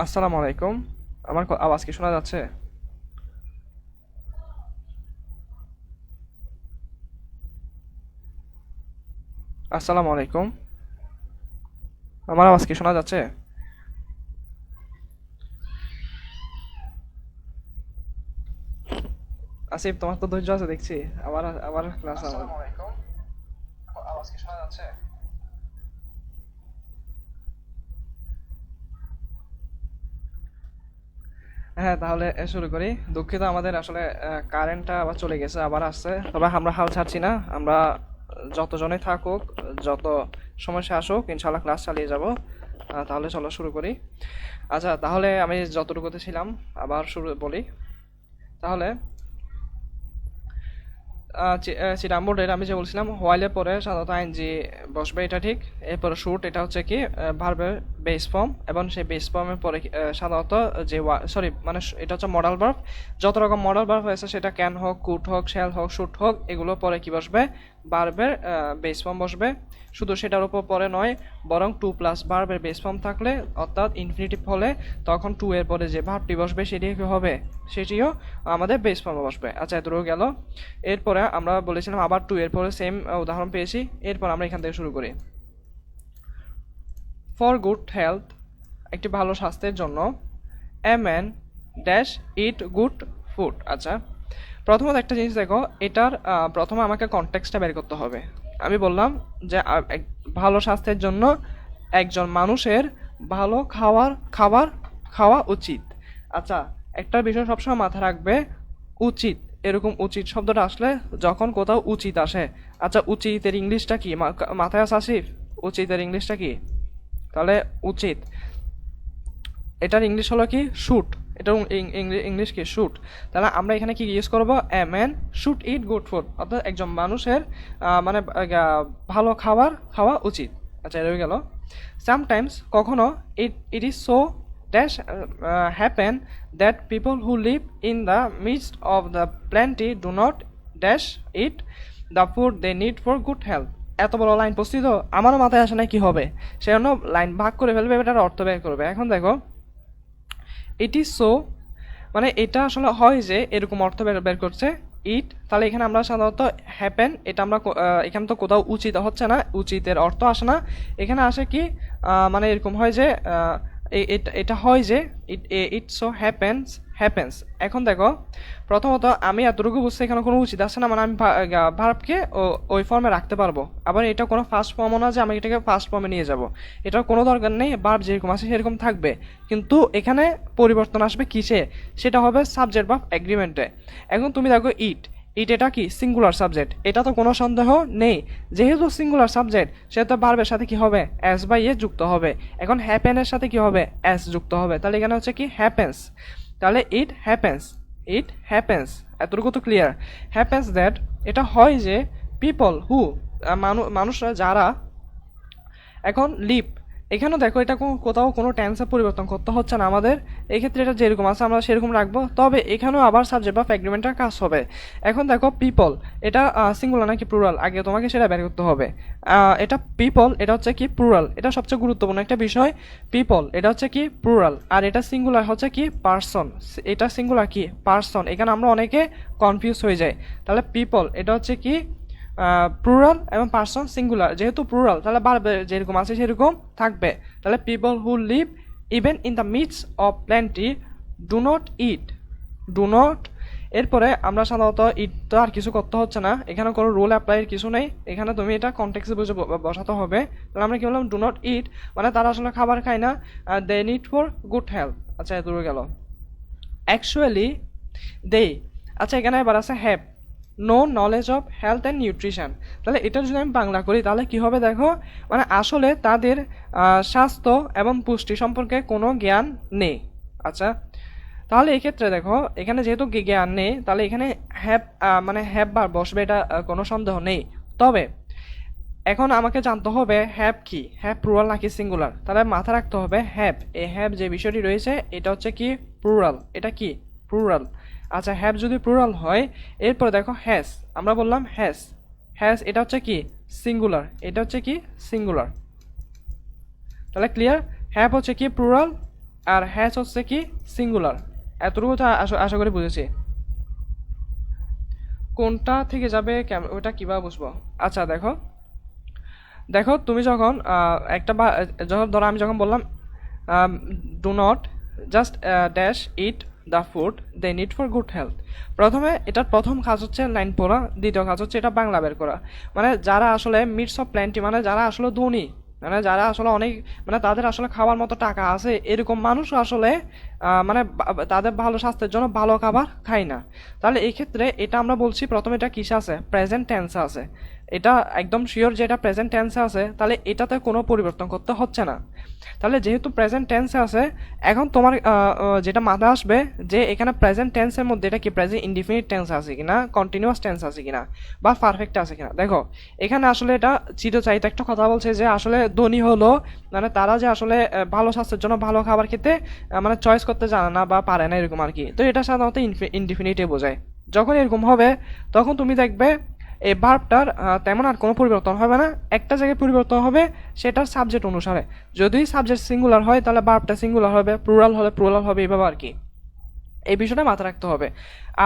আসসালামু আলাইকুম। আমার আওয়াজ কি শোনা যাচ্ছে? আসসালামু আলাইকুম। আমার আওয়াজ কি শোনা যাচ্ছে? আসিফ, তোমার তো ধৈর্য আছে দেখছি। আবার আবার ক্লাস আমার। আসসালামু আলাইকুম। আওয়াজ কি শোনা যাচ্ছে? হ্যাঁ, তাহলে শুরু করি। দুঃখিত, আমাদের আসলে কারেন্টটা আবার চলে গেছে, আবার আসছে। তবে আমরা হাল ছাড়ছি না। আমরা যতজনে থাকুক, যত সমস্যা আসুক, ইনশাল্লাহ ক্লাস চালিয়ে যাব। তাহলে চলো শুরু করি। আচ্ছা, তাহলে আমি যতটুকুতে ছিলাম আবার শুরু বলি। তাহলে চিরাম্বুরের আমি যে বলছিলাম হোয়াইলের পরে সাধারণত আইনজি বসবে, এটা ঠিক। এরপরে শুট, এটা হচ্ছে কি ভার্বের বেস ফর্ম, এবং সেই বেস ফর্মের পরে সাধারণত যে সরি মানে এটা হচ্ছে মডাল ভার্ব। যত রকম মডাল ভার্ব হয়েছে, সেটা ক্যান হোক, কুড হোক, শ্যাল হোক, শুট হোক, এগুলো পরে কি বসবে? ভার্বের বেস ফর্ম বসবে। শুধু সেটার উপর পরে নয়, বরং টু প্লাস ভার্বের বেস ফর্ম থাকলে, অর্থাৎ ইনফিনিটিভ হলে, তখন টু এর পরে যে ভার্বটি বসবে সেটি কি হবে? সেটিও আমাদের বেস ফর্মে বসবে। আচ্ছা, এতটুকু গেল। এরপরে আমরা বলেছিলাম আবার টু এর পরে সেম উদাহরণ পেয়েছি। এরপর আমরা এখান থেকে শুরু করি। ফর গুড হেলথ, একটি ভালো স্বাস্থ্যের জন্য, a man dash it good food. আচ্ছা, প্রথমত একটা জিনিস দেখো, এটার প্রথমে আমাকে কনটেক্সটটা বের করতে হবে। আমি বললাম যে ভালো স্বাস্থ্যের জন্য একজন মানুষের ভালো খাবার খাওয়া উচিত। আচ্ছা, একটা বিষয় সবসময় মাথায় রাখবে, উচিত। এরকম উচিত শব্দটা আসলে যখন কোথাও উচিত আসে। আচ্ছা, উচিতের ইংলিশটা কি মাথায় আছে আসিফ? উচিতের ইংলিশটা কি? তাহলে উচিত, এটার ইংলিশ হলো কি? শুট। এটার ইংলিশ কি? শুট। তাহলে আমরা এখানে কি ইউজ করবো? A man should it good food, অর্থাৎ একজন মানুষের মানে ভালো খাবার খাওয়া উচিত। আচ্ছা, এটা হয়ে গেল। সামটাইমস, কখনো, it is so dash happen that people who live in the midst of the plenty do not dash eat the food they need for good health. এত বড় লাইন প্রস্তুত, আমারও মাথায় আসে না কি হবে। সেজন্য লাইন ভাগ করে ফেলবে, এটার অর্থ বের করবে। এখন দেখো, ইট ইজ সো মানে এটা আসলে হয় যে, এরকম অর্থ বের করছে ইট। তাহলে এখানে আমরা সাধারণত হ্যাপেন, এটা আমরা এখানে তো কোথাও উচিত হচ্ছে না, উচিতের অর্থ আসে না। এখানে আসে কি মানে এরকম হয় যে এটা হয় যে ইট সো হ্যাপেন্স। এখন দেখো, প্রথমত আমি এতটুকু বুঝছি এখানে কোনো উচিত আসে না, মানে আমি ভার্বকে ওই ফর্মে রাখতে পারবো। আবার এটা কোনো ফার্স্ট ফর্মও না যে আমি এটাকে ফার্স্ট ফর্মে নিয়ে যাব। এটার কোনো দরকার নেই, ভার্ব যেরকম আছে সেরকম থাকবে। কিন্তু এখানে পরিবর্তন আসবে কিসে? সেটা হবে সাবজেক্ট বা এগ্রিমেন্টে। এখন তুমি দেখো ইট, এটা কি? Singular subject. এটা তো কোনো সন্দেহ নেই। যেহেতু সিঙ্গুলার সাবজেক্ট, সেহেতু ভার্বের সাথে কি হবে? এস বা ইয়ে যুক্ত হবে। এখন হ্যাপেনের সাথে কি হবে? এস যুক্ত হবে। তাহলে এখানে হচ্ছে কি? হ্যাপেন্স। তাহলে ইট হ্যাপেন্স এতটুকু তো ক্লিয়ার। হ্যাপেন্স দ্যাট, এটা হয় যে, পিপল হু, মানুষরা যারা, এখন লিভ, এখানেও দেখো এটা কোথাও কোনো টেন্সের পরিবর্তন করতে হচ্ছে না আমাদের। এই ক্ষেত্রে এটা যেরকম আছে আমরা সেরকম রাখবো, তবে এখানেও আবার সাবজেক্ট বা এগ্রিমেন্টের কাজ হবে। এখন দেখো পিপল, এটা সিঙ্গুলার নাকি প্লুরাল, আগে তোমাকে সেটা বের করতে হবে। এটা পিপল, এটা হচ্ছে কি? প্লুরাল। এটা সবচেয়ে গুরুত্বপূর্ণ একটা বিষয়। পিপল, এটা হচ্ছে কি? প্লুরাল। আর এটা সিঙ্গুলার হচ্ছে কি? পার্সন। এটা সিঙ্গুলার কি? পার্সন। এখানে আমরা অনেকে কনফিউজ হয়ে যাই। তাহলে পিপল, এটা হচ্ছে কি? প্লুরাল, এবং পার্সন সিঙ্গুলার। যেহেতু প্লুরাল, তাহলে বারবে যেরকম আছে সেরকম থাকবে। তাহলে people who leave even in the midst of plenty do not it, do not. এরপরে আমরা সাধারণত ইট তো আর কিছু করতে হচ্ছে না, এখানে কোনো রুল অ্যাপ্লাইয়ের কিছু নেই। এখানে তুমি এটা কনটেক্সে বুঝে বসাতে হবে। তাহলে আমরা কি বললাম? ডু নট ইট, মানে তারা আসলে খাবার খায় না, they need for good health. আচ্ছা, এ দূরে গেল। অ্যাকচুয়ালি দে, আচ্ছা এখানে এবার আছে have no knowledge of health and nutrition. তাহলে এটা যদি আমি বাংলা করি তাহলে কি হবে দেখো, মানে আসলে তাদের স্বাস্থ্য এবং পুষ্টি সম্পর্কে কোনো জ্ঞান নেই। আচ্ছা, তাহলে এক্ষেত্রে দেখো, এখানে যেহেতু জ্ঞান নেই, তাহলে এখানে হ্যাভ মানে হ্যাভ বার বসবে, এটা কোনো সন্দেহ নেই। তবে এখন আমাকে জানতে হবে হ্যাভ কি? হ্যাভ প্লুরাল নাকি সিঙ্গুলার? তাহলে মাথা রাখতে হবে হ্যাভ, এই হ্যাভ যে বিষয়টি রয়েছে এটা হচ্ছে কি? প্লুরাল। এটা কি? প্লুরাল। আচ্ছা, হ্যাভ যদি প্লুরাল হয়, এরপর দেখো হ্যাজ, আমরা বললাম হ্যাজ, হ্যাজ এটা হচ্ছে কি? সিঙ্গুলার। এটা হচ্ছে কি? সিঙ্গুলার। তাহলে ক্লিয়ার? হ্যাভ হচ্ছে কি? প্লুরাল, আর হ্যাজ হচ্ছে কি সিঙ্গুলার। এতটুকু তো আশা করি বুঝেছি। কোনটা থেকে যাবে ওটা কীভাবে বুঝবো? আচ্ছা দেখো দেখো তুমি যখন যখন ধরো আমি যখন বললাম do not just dash eat the food they need for good health, প্রথমে এটার প্রথম কাজ হচ্ছে লাইন পড়া, দ্বিতীয় কাজ হচ্ছে এটা বাংলা বের করা। মানে যারা আসলে মিটস অফ প্ল্যান্টি, মানে যারা আসলে ধনী, মানে যারা আসলে অনেক, মানে তাদের আসলে খাওয়ার মতো টাকা আছে, এরকম মানুষ আসলে মানে তাদের ভালো স্বাস্থ্যের জন্য ভালো খাবার খায় না। তাহলে এই ক্ষেত্রে এটা আমরা বলছি প্রথমে এটা কিসে আছে? প্রেজেন্ট টেন্সে আছে। এটা একদম শিওর যে এটা প্রেজেন্ট টেন্সে আছে, তাহলে এটাতে কোনো পরিবর্তন করতে হচ্ছে না। তাহলে যেহেতু প্রেজেন্ট টেন্সে আছে, এখন তোমার যেটা মাথায় আসবে যে এখানে প্রেজেন্ট টেন্সের মধ্যে এটা কি প্রেজেন্ট ইনডিফিনিট টেন্স আছে কিনা, কন্টিনিউয়াস টেন্স আছে কিনা, বা পারফেক্ট আছে কিনা। দেখো এখানে আসলে এটা চিরচারিত একটা কথা বলছে যে আসলে ধনী হলো, মানে তারা যে আসলে ভালো স্বাস্থ্যের জন্য ভালো খাবার খেতে মানে চয়েস করতে জানে না বা পারে না, এরকম আর কি। তো এটা সাধারণত ইনডিফিনিটে বোঝায়। যখন এরকম হবে তখন তুমি দেখবে এই ভার্বটার তেমন আর কোনো পরিবর্তন হবে না, একটা জায়গায় পরিবর্তন হবে সেটার সাবজেক্ট অনুসারে। যদি সাবজেক্ট সিঙ্গুলার হয় তাহলে ভার্বটা সিঙ্গুলার হবে, প্লুরাল হলে প্লুরাল হবে, এইভাবে আর কি। এই বিষয়টা মাথায় রাখতে হবে।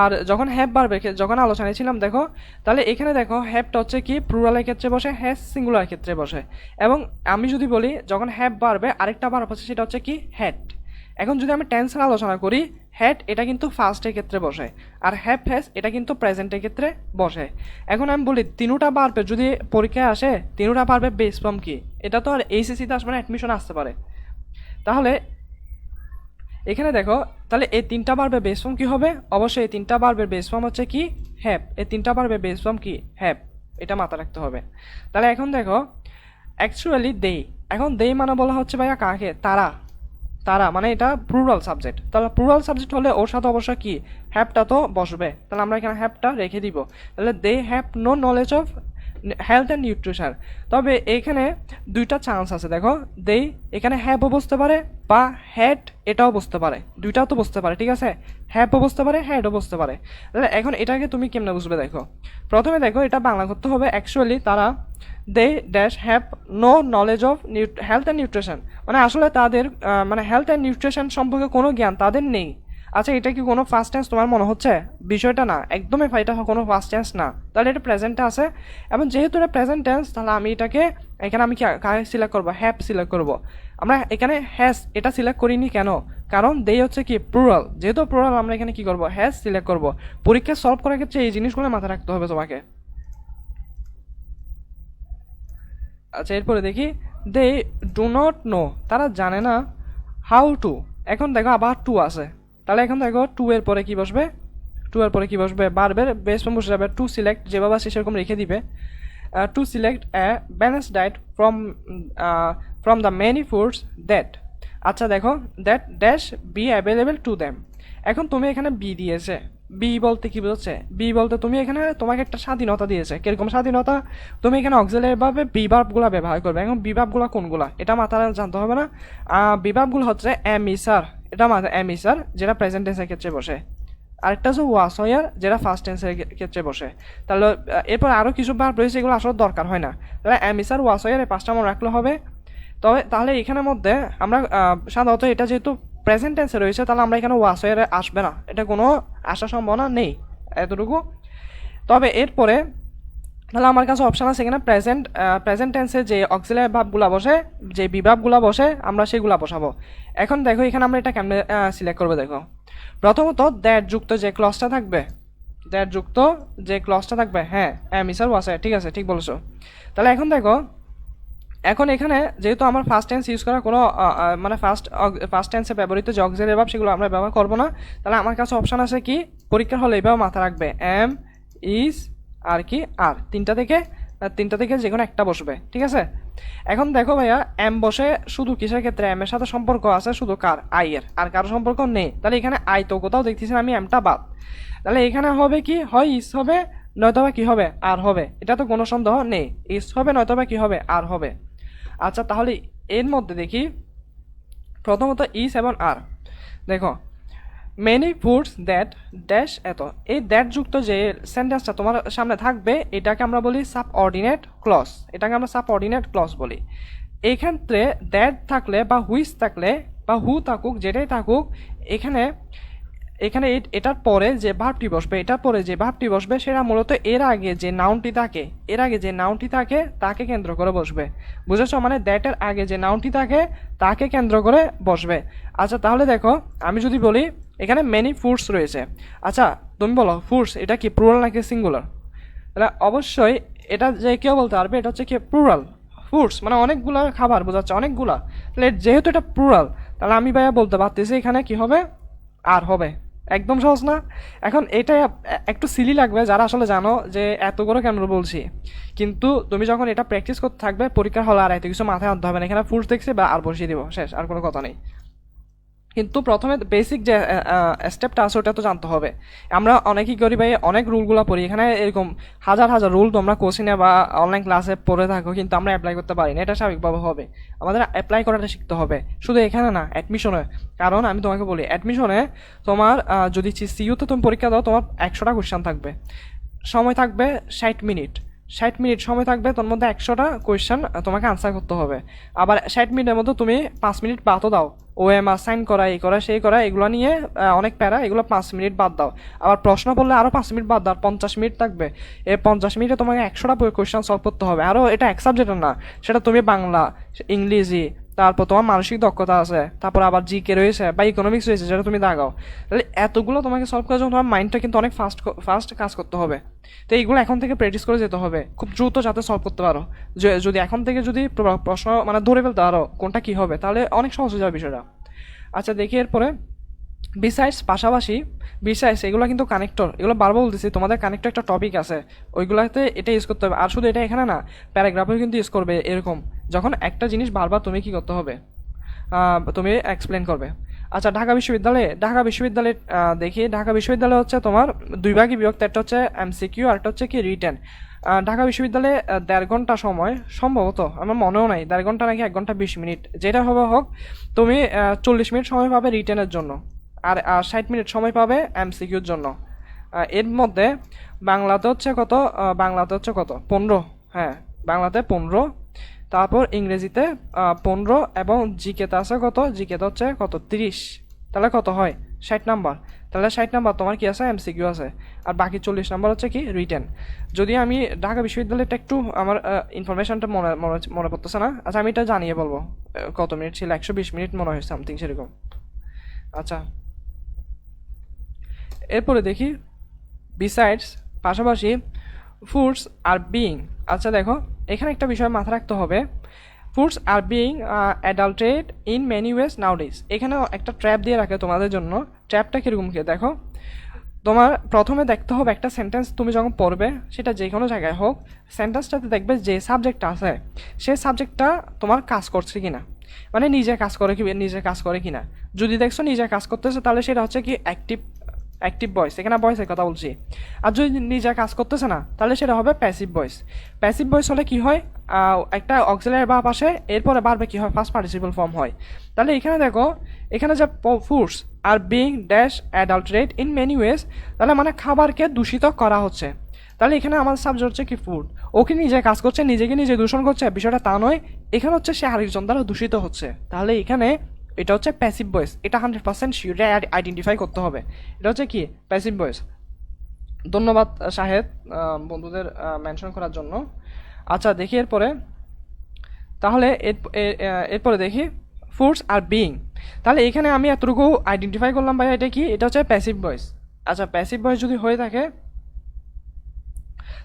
আর যখন হ্যাভ ভার্বের যখন আলোচনায় ছিলাম দেখো, তাহলে এখানে দেখো হ্যাভটা হচ্ছে কি প্লুরালের ক্ষেত্রে বসে, হ্যাজ সিঙ্গুলার ক্ষেত্রে বসে। এবং আমি যদি বলি যখন হ্যাভ ভার্বে আরেকটা ভার্ব হচ্ছে সেটা হচ্ছে কি হ্যাড। এখন যদি আমি টেন্সের আলোচনা করি, হ্যাড এটা কিন্তু ফার্স্টের ক্ষেত্রে বসে, আর হ্যাভ হ্যাজ এটা কিন্তু প্রেজেন্টের ক্ষেত্রে বসে। এখন আমি বলি তিনোটা ভার্বে যদি পরীক্ষায় আসে, তিনোটা ভার্বে বেস ফর্ম কি? এটা তো আর এইচএসসিতে আসবে না, অ্যাডমিশন আসতে পারে। তাহলে এখানে দেখো, তাহলে এই তিনটা ভার্বের বেস ফর্ম কি হবে? অবশ্যই এই তিনটা ভার্বের বেস ফর্ম হচ্ছে কি হ্যাভ। এই তিনটা ভার্বের বেস ফর্ম কি হ্যাভ, এটা মাথা রাখতে হবে। তাহলে এখন দেখো অ্যাকচুয়ালি দে, এখন দে মানে বলা হচ্ছে ভাইয়া কাকে? তারা। তারা মানে এটা প্লুরাল সাবজেক্ট, তাহলে প্লুরাল সাবজেক্ট হলে ওর সাথে অবশ্যই কি হ্যাভটা তো বসবে। তাহলে আমরা এখানে হ্যাভটা রেখে দিব। তাহলে they have no knowledge of health and nutrition. তবে এখানে দুইটা চান্স আছে, দেখো দে এখানে হ্যাভও বসতে পারে বা হ্যাড এটাও বসতে পারে, দুইটাও তো বসতে পারে, ঠিক আছে? হ্যাভও বসতে পারে, হ্যাডও বসতে পারে। তাহলে এখন এটাকে তুমি কেমনে বুঝবে? দেখো প্রথমে দেখো এটা বাংলা করতে হবে। অ্যাকচুয়ালি তারা they dash have no knowledge of health and nutrition, মানে আসলে তাদের মানে হেলথ অ্যান্ড নিউট্রিশন সম্পর্কে কোনো জ্ঞান তাদের নেই। আচ্ছা এটা কি কোনো ফার্স্ট টেন্স তোমার মনে হচ্ছে? বিষয়টা না, একদমই এটা কোনো ফার্স্ট টেন্স না, তাহলে এটা প্রেজেন্টে আছে। এবং যেহেতু এটা প্রেজেন্ট টেন্স, তাহলে আমি এটাকে এখানে আমি কাকে সিলেক্ট করবো? হ্যাভ সিলেক্ট করবো। আমরা এখানে হ্যাজ এটা সিলেক্ট করিনি কেন? কারণ দে হচ্ছে কি প্লুরাল, যেহেতু প্লুরাল আমরা এখানে কি করবো? হ্যাজ সিলেক্ট করবো। পরীক্ষা সলভ করার ক্ষেত্রে এই জিনিসগুলো মাথায় রাখতে হবে তোমাকে। আচ্ছা এরপরে দেখি, দে ডু নট নো, তারা জানে না হাউ টু। এখন দেখো আবার টু আছে, তাহলে এখন দেখো টু এর পরে কি বসবে? টু এর পরে কি বসবে? বারবার বেস ফর্ম বসে যাবে। টু সিলেক্ট যেভাবে আছে সেরকম রেখে দিবে। To select a balance diet from the many foods that. আচ্ছা দেখো that dash be available to them. এখন তুমি এখানে বি দিয়েছে, বি বলতে কি বোঝাচ্ছে? বি বলতে তুমি এখানে তোমাকে একটা স্বাধীনতা দিয়েছে। কিরকম স্বাধীনতা? তুমি এখানে অক্সিলারি ভাবে বিভাবগুলো ব্যবহার করবে। এখন বিভাবগুলো কোনগুলা এটা মাথায় জানতে হবে না। বিভাবগুলো হচ্ছে এম ইসার, এটা মাথায় এম ইসার যেটা প্রেজেন্ট টেন্সের ক্ষেত্রে বসে, আরেকটা হচ্ছে ওয়াস হয়ার যেটা ফার্স্ট টেন্সের ক্ষেত্রে বসে। তাহলে এরপর আরও কিছু ভার্ব রয়েছে, এগুলো আসলে দরকার হয় না। তাহলে এম ইসার ওয়াস হয়ার এই পাঁচটা মনে রাখলে হবে। তবে তাহলে এখানের মধ্যে আমরা সাধারণত এটা যেহেতু প্রেজেন্ট টেন্সে রয়েছে, তাহলে আমরা এখানে ওয়াস হয়ে আসবে না, এটা কোনো আসার সম্ভাবনা নেই, এতটুকু। তবে এরপরে তাহলে আমার কাছে অপশান আছে এখানে প্রেজেন্ট টেন্সে যে অক্সিলারি ভার্বগুলো বসে, যে বিভাবগুলো বসে, আমরা সেগুলো বসাবো। এখন দেখো এখানে আমরা এটা কেমনে সিলেক্ট করবো? দেখো প্রথমত দ্যাট যুক্ত যে ক্লজটা থাকবে, দ্যাট যুক্ত যে ক্লজটা থাকবে, হ্যাঁ মিসার ওয়াসে, ঠিক আছে, ঠিক বলেছো। তাহলে এখন দেখো, এখন এখানে যেহেতু আমার ফার্স্ট টেন্স ইউজ করা কোনো মানে ফার্স্ট টেন্সে ব্যবহৃত যে অক্সিলারি ভার্ব সেগুলো আমরা ব্যবহার করবো না। তাহলে আমার কাছে অপশান আছে কি, পরীক্ষার হলে এইভাবে মাথা রাখবে এম ইজ আর কি আর, তিনটা থেকে যে কোনো একটা বসবে, ঠিক আছে? এখন দেখো ভাইয়া এম বসে শুধু কিসের ক্ষেত্রে? এম এর সাথে সম্পর্ক আছে শুধু কার? আই এর, আর কারো সম্পর্ক নেই। তাহলে এখানে আই তো কোথাও দেখতেছি আমি এমটা বাদ। তাহলে এখানে হবে কি, হয় ইস হবে নয়তোবা কি হবে? আর হবে, এটা তো কোনো সন্দেহ নেই, ইস হবে নয়তোবা কি হবে? আর হবে। আচ্ছা তাহলে এর মধ্যে দেখি প্রথমত ইস এবং আর। দেখো মেনি ফুডস দ্যাট ড্যাশ এত, এই দ্যাট যুক্ত যে সেন্টেন্সটা তোমার সামনে থাকবে এটাকে আমরা বলি সাবঅর্ডিনেট ক্লজ, এটাকে আমরা সাবঅর্ডিনেট ক্লজ বলি। এই ক্ষেত্রে দ্যাট থাকলে বা হুইচ থাকলে বা হু থাকুক, যেটাই থাকুক, এখানে এখানে এটার পরে যে ভার্বটি বসবে, এটার পরে যে ভার্বটি বসবে সেটা মূলত এর আগে যে নাউনটি থাকে, তাকে কেন্দ্র করে বসবে। বুঝেছো? মানে দ্যাটের আগে যে নাউনটি থাকে তাকে কেন্দ্র করে বসবে। আচ্ছা তাহলে দেখো, আমি যদি বলি এখানে মেনি ফুডস রয়েছে। আচ্ছা তুমি বলো ফুডস এটা কি প্লুরাল নাকি সিঙ্গুলার? তাহলে অবশ্যই এটা যে কেউ বলতে পারবে এটা হচ্ছে কি প্লুরাল। ফুডস মানে অনেকগুলা খাবার বোঝাচ্ছে, অনেকগুলা। তাহলে যেহেতু এটা প্লুরাল, তাহলে আমি ভাইয়া বলতে পারতেছি এখানে কি হবে, আর হবে। একদম সহজ না? এখন এটা একটু সিলি লাগবে যারা আসলে জানো যে এত করে কেন বলছি, কিন্তু তুমি যখন এটা প্র্যাকটিস করতে থাকবে পরীক্ষার হলে আর এত কিছু মাথায় আনতে হবে না। এখানে ফুডস দেখছি বা আর বসিয়ে দিব, শেষ, আর কোনো কথা নেই। কিন্তু প্রথমে বেসিক যে স্টেপটা আছে ওটা তো জানতে হবে। আমরা অনেকেই করি ভাই, অনেক রুলগুলো পড়ি, এখানে এরকম হাজার হাজার রুল তোমরা কোচিনে বা অনলাইন ক্লাসে পড়ে থাকো, কিন্তু আমরা অ্যাপ্লাই করতে পারি না। এটা স্বাভাবিকভাবে হবে, আমাদের অ্যাপ্লাই করাটা শিখতে হবে। শুধু এখানে না, অ্যাডমিশনে। কারণ আমি তোমাকে বলি, অ্যাডমিশনে তোমার যদি সিইউতে তুমি পরীক্ষা দাও, তোমার 100টা কোয়েশ্চেন থাকবে, সময় থাকবে 60 মিনিট। 60 মিনিট সময় থাকবে, তোর মধ্যে 100টা কোয়েশ্চেন তোমাকে আনসার করতে হবে। আবার 60 মিনিটের মধ্যে তুমি 5 মিনিট বাদও দাও, ওএমআর সাইন করা, এই করা সেই করা, এগুলো নিয়ে অনেক প্যারা, এগুলো 5 মিনিট বাদ দাও। আবার প্রশ্ন পড়লে আরও 5 মিনিট বাদ দাও, 50 মিনিট থাকবে। এই 50 মিনিটে তোমাকে 100টা কোয়েশ্চেন সলভ করতে হবে। আরও এটা এক সাবজেক্টের না, সেটা তুমি বাংলা, ইংরেজি, তারপর তোমার মানসিক দক্ষতা আছে, তারপর আবার জিকে রয়েছে বা ইকোনমিক্স রয়েছে, যেটা তুমি দাগাও। তাহলে এতগুলো তোমাকে সলভ করার জন্য তোমার মাইন্ডটা কিন্তু অনেক ফাস্ট কাজ করতে হবে। তো এইগুলো এখন থেকে প্র্যাকটিস করে যেতে হবে খুব দ্রুত, যাতে সলভ করতে পারো। যদি এখন থেকে যদি প্রশ্ন মানে ধরে ফেলতে পারো কোনটা কী হবে, তাহলে অনেক সহজ হয়ে যাবে বিষয়টা। আচ্ছা দেখি এরপরে, বিসাইডস পাশাপাশি, বিসাইডস এগুলো কিন্তু কানেক্টর, এগুলো বারবার বলতেছি, তোমাদের কানেক্টর একটা টপিক আছে, ওইগুলোতে এটা ইউজ করতে হবে। আর শুধু এটা এখানে না, প্যারাগ্রাফেও কিন্তু ইউজ করবে। এরকম যখন একটা জিনিস বারবার তুমি কী করতে হবে, তুমি এক্সপ্লেন করবে। আচ্ছা ঢাকা বিশ্ববিদ্যালয়ে দেখি, ঢাকা বিশ্ববিদ্যালয় হচ্ছে তোমার দুই ভাগে বিভক্ত, একটা হচ্ছে এমসিকিউ আর একটা হচ্ছে কি রিটেন। ঢাকা বিশ্ববিদ্যালয়ে 1.5 ঘন্টা সময়, সম্ভবত আমার মনেও নাই 1.5 ঘন্টা নাকি 1 ঘন্টা 20 মিনিট, যেটা হবে হোক, তুমি 40 মিনিট সময় পাবে রিটেনের জন্য, আর 60 মিনিট সময় পাবে এমসিকিউর জন্য। এর মধ্যে বাংলাতে হচ্ছে কত, 15, হ্যাঁ বাংলাতে 15, তারপর ইংরেজিতে 15, এবং জিকেতে আছে কত, জিকেতে হচ্ছে কত 30। তাহলে কত হয় 60 নাম্বার। তাহলে 60 নাম্বার তোমার কি আছে, এমসিকিউ আছে, আর বাকি 40 নাম্বার হচ্ছে কি রিটেন। যদি আমি ঢাকা বিশ্ববিদ্যালয়টা একটু আমার ইনফরমেশনটা মনে পড়তেছে না, আচ্ছা আমি এটা জানিয়ে বলবো কত মিনিট ছিল, 120 মিনিট মনে হয় সামথিং সেরকম। আচ্ছা এরপরে দেখি, বিসাইডস পাশাপাশি, ফুডস আর বিইং। আচ্ছা দেখো, এখানে একটা বিষয় মাথায় রাখতে হবে, foods are being adulterated in many ways nowadays. এখানেও একটা ট্র্যাপ দিয়ে রাখে তোমাদের জন্য। ট্র্যাপটা কীরকম কি দেখো, তোমার প্রথমে দেখতে হবে একটা সেন্টেন্স তুমি যখন পড়বে, সেটা যে কোনো জায়গায় হোক, সেন্টেন্সটাতে দেখবে যে সাবজেক্টটা আছে সেই সাবজেক্টটা তোমার কাজ করছে কিনা, মানে নিজে কাজ করে কিনা। যদি দেখছো নিজে কাজ করতেছে, তাহলে সেটা হচ্ছে কি অ্যাক্টিভ ভয়েস, এখানে ভয়েসের কথা বলছি। আর যদি নিজে কাজ করতেছে না, তাহলে সেটা হবে প্যাসিভ ভয়েস। প্যাসিভ ভয়েস হলে কি হয়, একটা অক্সিলারি ভার্ব আসে, এরপরে বারবার কি হয়, ফার্স্ট পার্টিসিপল ফর্ম হয়। তাহলে এখানে দেখো, এখানে যে foods are being dash adulterate in many ways, তাহলে মানে খাবারকে দূষিত করা হচ্ছে। তাহলে এখানে আমাদের সাবজেক্ট হচ্ছে কি ফুড, ওকে নিজে কাজ করছে, নিজেকে নিজে দূষণ করছে, বিষয়টা তা নয়। এখানে হচ্ছে সে আরেকজন দ্বারা দূষিত হচ্ছে। তাহলে এখানে এটা হচ্ছে প্যাসিভ ভয়েস, এটা 100% শিওর আইডেন্টিফাই করতে হবে। এটা হচ্ছে কি প্যাসিভ ভয়েস। ধন্যবাদ শাহেদ বন্ধুদের মেনশন করার জন্য। আচ্ছা দেখি এরপরে, তাহলে এরপরে দেখি ফুডস আর বিং। তাহলে এখানে আমি এতটুকু আইডেন্টিফাই করলাম ভাই, এটা কি, এটা হচ্ছে প্যাসিভ ভয়েস। আচ্ছা প্যাসিভ ভয়েস যদি হয়ে থাকে,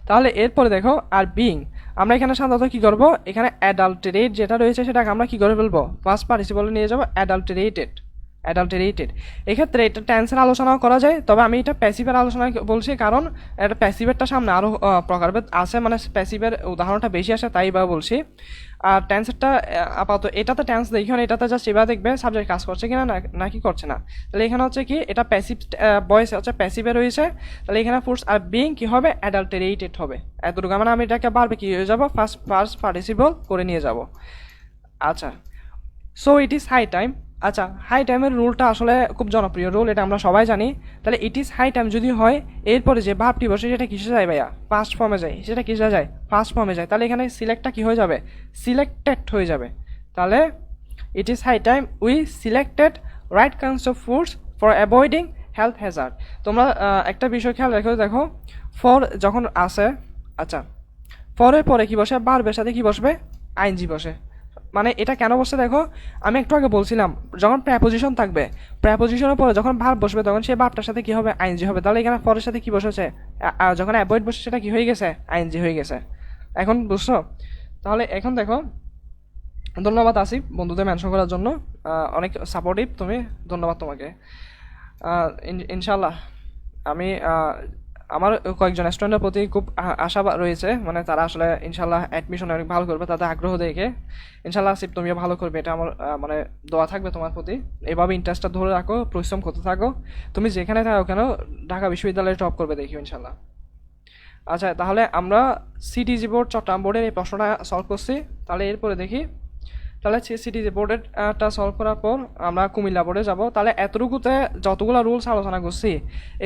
তাহলে এরপরে দেখো আর বিং, আমরা এখানে সাধারণত কী করবো, এখানে অ্যাডাল্টারেট যেটা রয়েছে সেটাকে আমরা কী করে ফেলবো, ফার্স্ট পার্টিসিপলে নিয়ে যাবো অ্যাডাল্টারেটেড। এক্ষেত্রে এটা টেন্সের আলোচনাও করা যায়, তবে আমি এটা প্যাসিভের আলোচনা বলছি, কারণ এটা প্যাসিভেরটা সামনে আরও প্রকারভেদ আছে, মানে প্যাসিভের উদাহরণটা বেশি আসে, তাই বা বলছি। আর টেন্সেরটা আপাতত এটাতে টেন্স দেখি, এটাতে জাস্ট এবার দেখবে সাবজেক্ট কাজ করছে কিনা নাকি করছে না। তাহলে এখানে হচ্ছে কি, এটা প্যাসিভ ভয়েস হচ্ছে প্যাসিভে রয়েছে, তাহলে এখানে ফুডস আর বিং কি হবে, অ্যাডাল্টারেটেড হবে। এতটুকু মানে আমি এটাকে বারবে কি হয়ে যাবো, ফার্স্ট পার্টিসিপল করে নিয়ে যাব। আচ্ছা so it is high time. আচ্ছা হাই টাইমের রুলটা আসলে খুব জনপ্রিয় রুল, এটা আমরা সবাই জানি। তাহলে ইট ইজ হাই টাইম যদি হয়, এরপরে যে ভাবটি বসে সেটা কিসে যায় ভাইয়া, পাস্ট ফর্মে যায়, সেটা কিসে যায়, ফার্স্ট ফর্মে যায়। তাহলে এখানে সিলেক্টটা কি হয়ে যাবে, সিলেক্টেড হয়ে যাবে। তাহলে it is high time we selected right kinds of foods for avoiding health hazard. তোমরা একটা বিষয় খেয়াল রেখো, দেখো ফর যখন আসে, আচ্ছা ফরের পরে কি বসে, ভার্বের সাথে কি বসবে, আইএনজি বসে। মানে এটা কেন বসে দেখো, আমি একটু আগে বলছিলাম যখন প্রেপোজিশন থাকবে, প্রেপোজিশনের পরে যখন ভার্ব বসবে তখন সেই ভার্বটার সাথে কি হবে, আইএনজি হবে। তাহলে এখানে ফরের সাথে কি বসেছে, যখন অ্যাভয়েড বসে সেটা কি হয়ে গেছে, আইএনজি হয়ে গেছে। এখন বুঝছো? তাহলে এখন দেখো, ধন্যবাদ আসিফ বন্ধুদের মেনশন করার জন্য, অনেক সাপোর্টিভ তুমি, ধন্যবাদ তোমাকে। ইনশাল্লাহ আমি আমার কয়েকজন স্টুডেন্টের প্রতি খুব আশা রয়েছে, মানে তারা আসলে ইনশাল্লাহ অ্যাডমিশনে অনেক ভালো করবে, তাদের আগ্রহ দেখে। ইনশাল্লাহ আসিফ তুমিও ভালো করবে, এটা আমার মানে দোয়া থাকবে তোমার প্রতি। এভাবে ইন্টারেস্টটা ধরে রাখো, পরিশ্রম করতে থাকো, তুমি যেখানে থাকো কেন ঢাকা বিশ্ববিদ্যালয়ে টপ করবে দেখিও ইনশাল্লাহ। আচ্ছা তাহলে আমরা সিটিজি বোর্ড চট্টগ্রাম বোর্ডের এই প্রশ্নটা সলভ করছি। তাহলে এরপরে দেখি, তাহলে সিটিজি বোর্ডেরটা সলভ করার পর আমরা কুমিল্লা বোর্ডে যাব। তাহলে এতটুকুতে যতগুলো রুলস আলোচনা করছি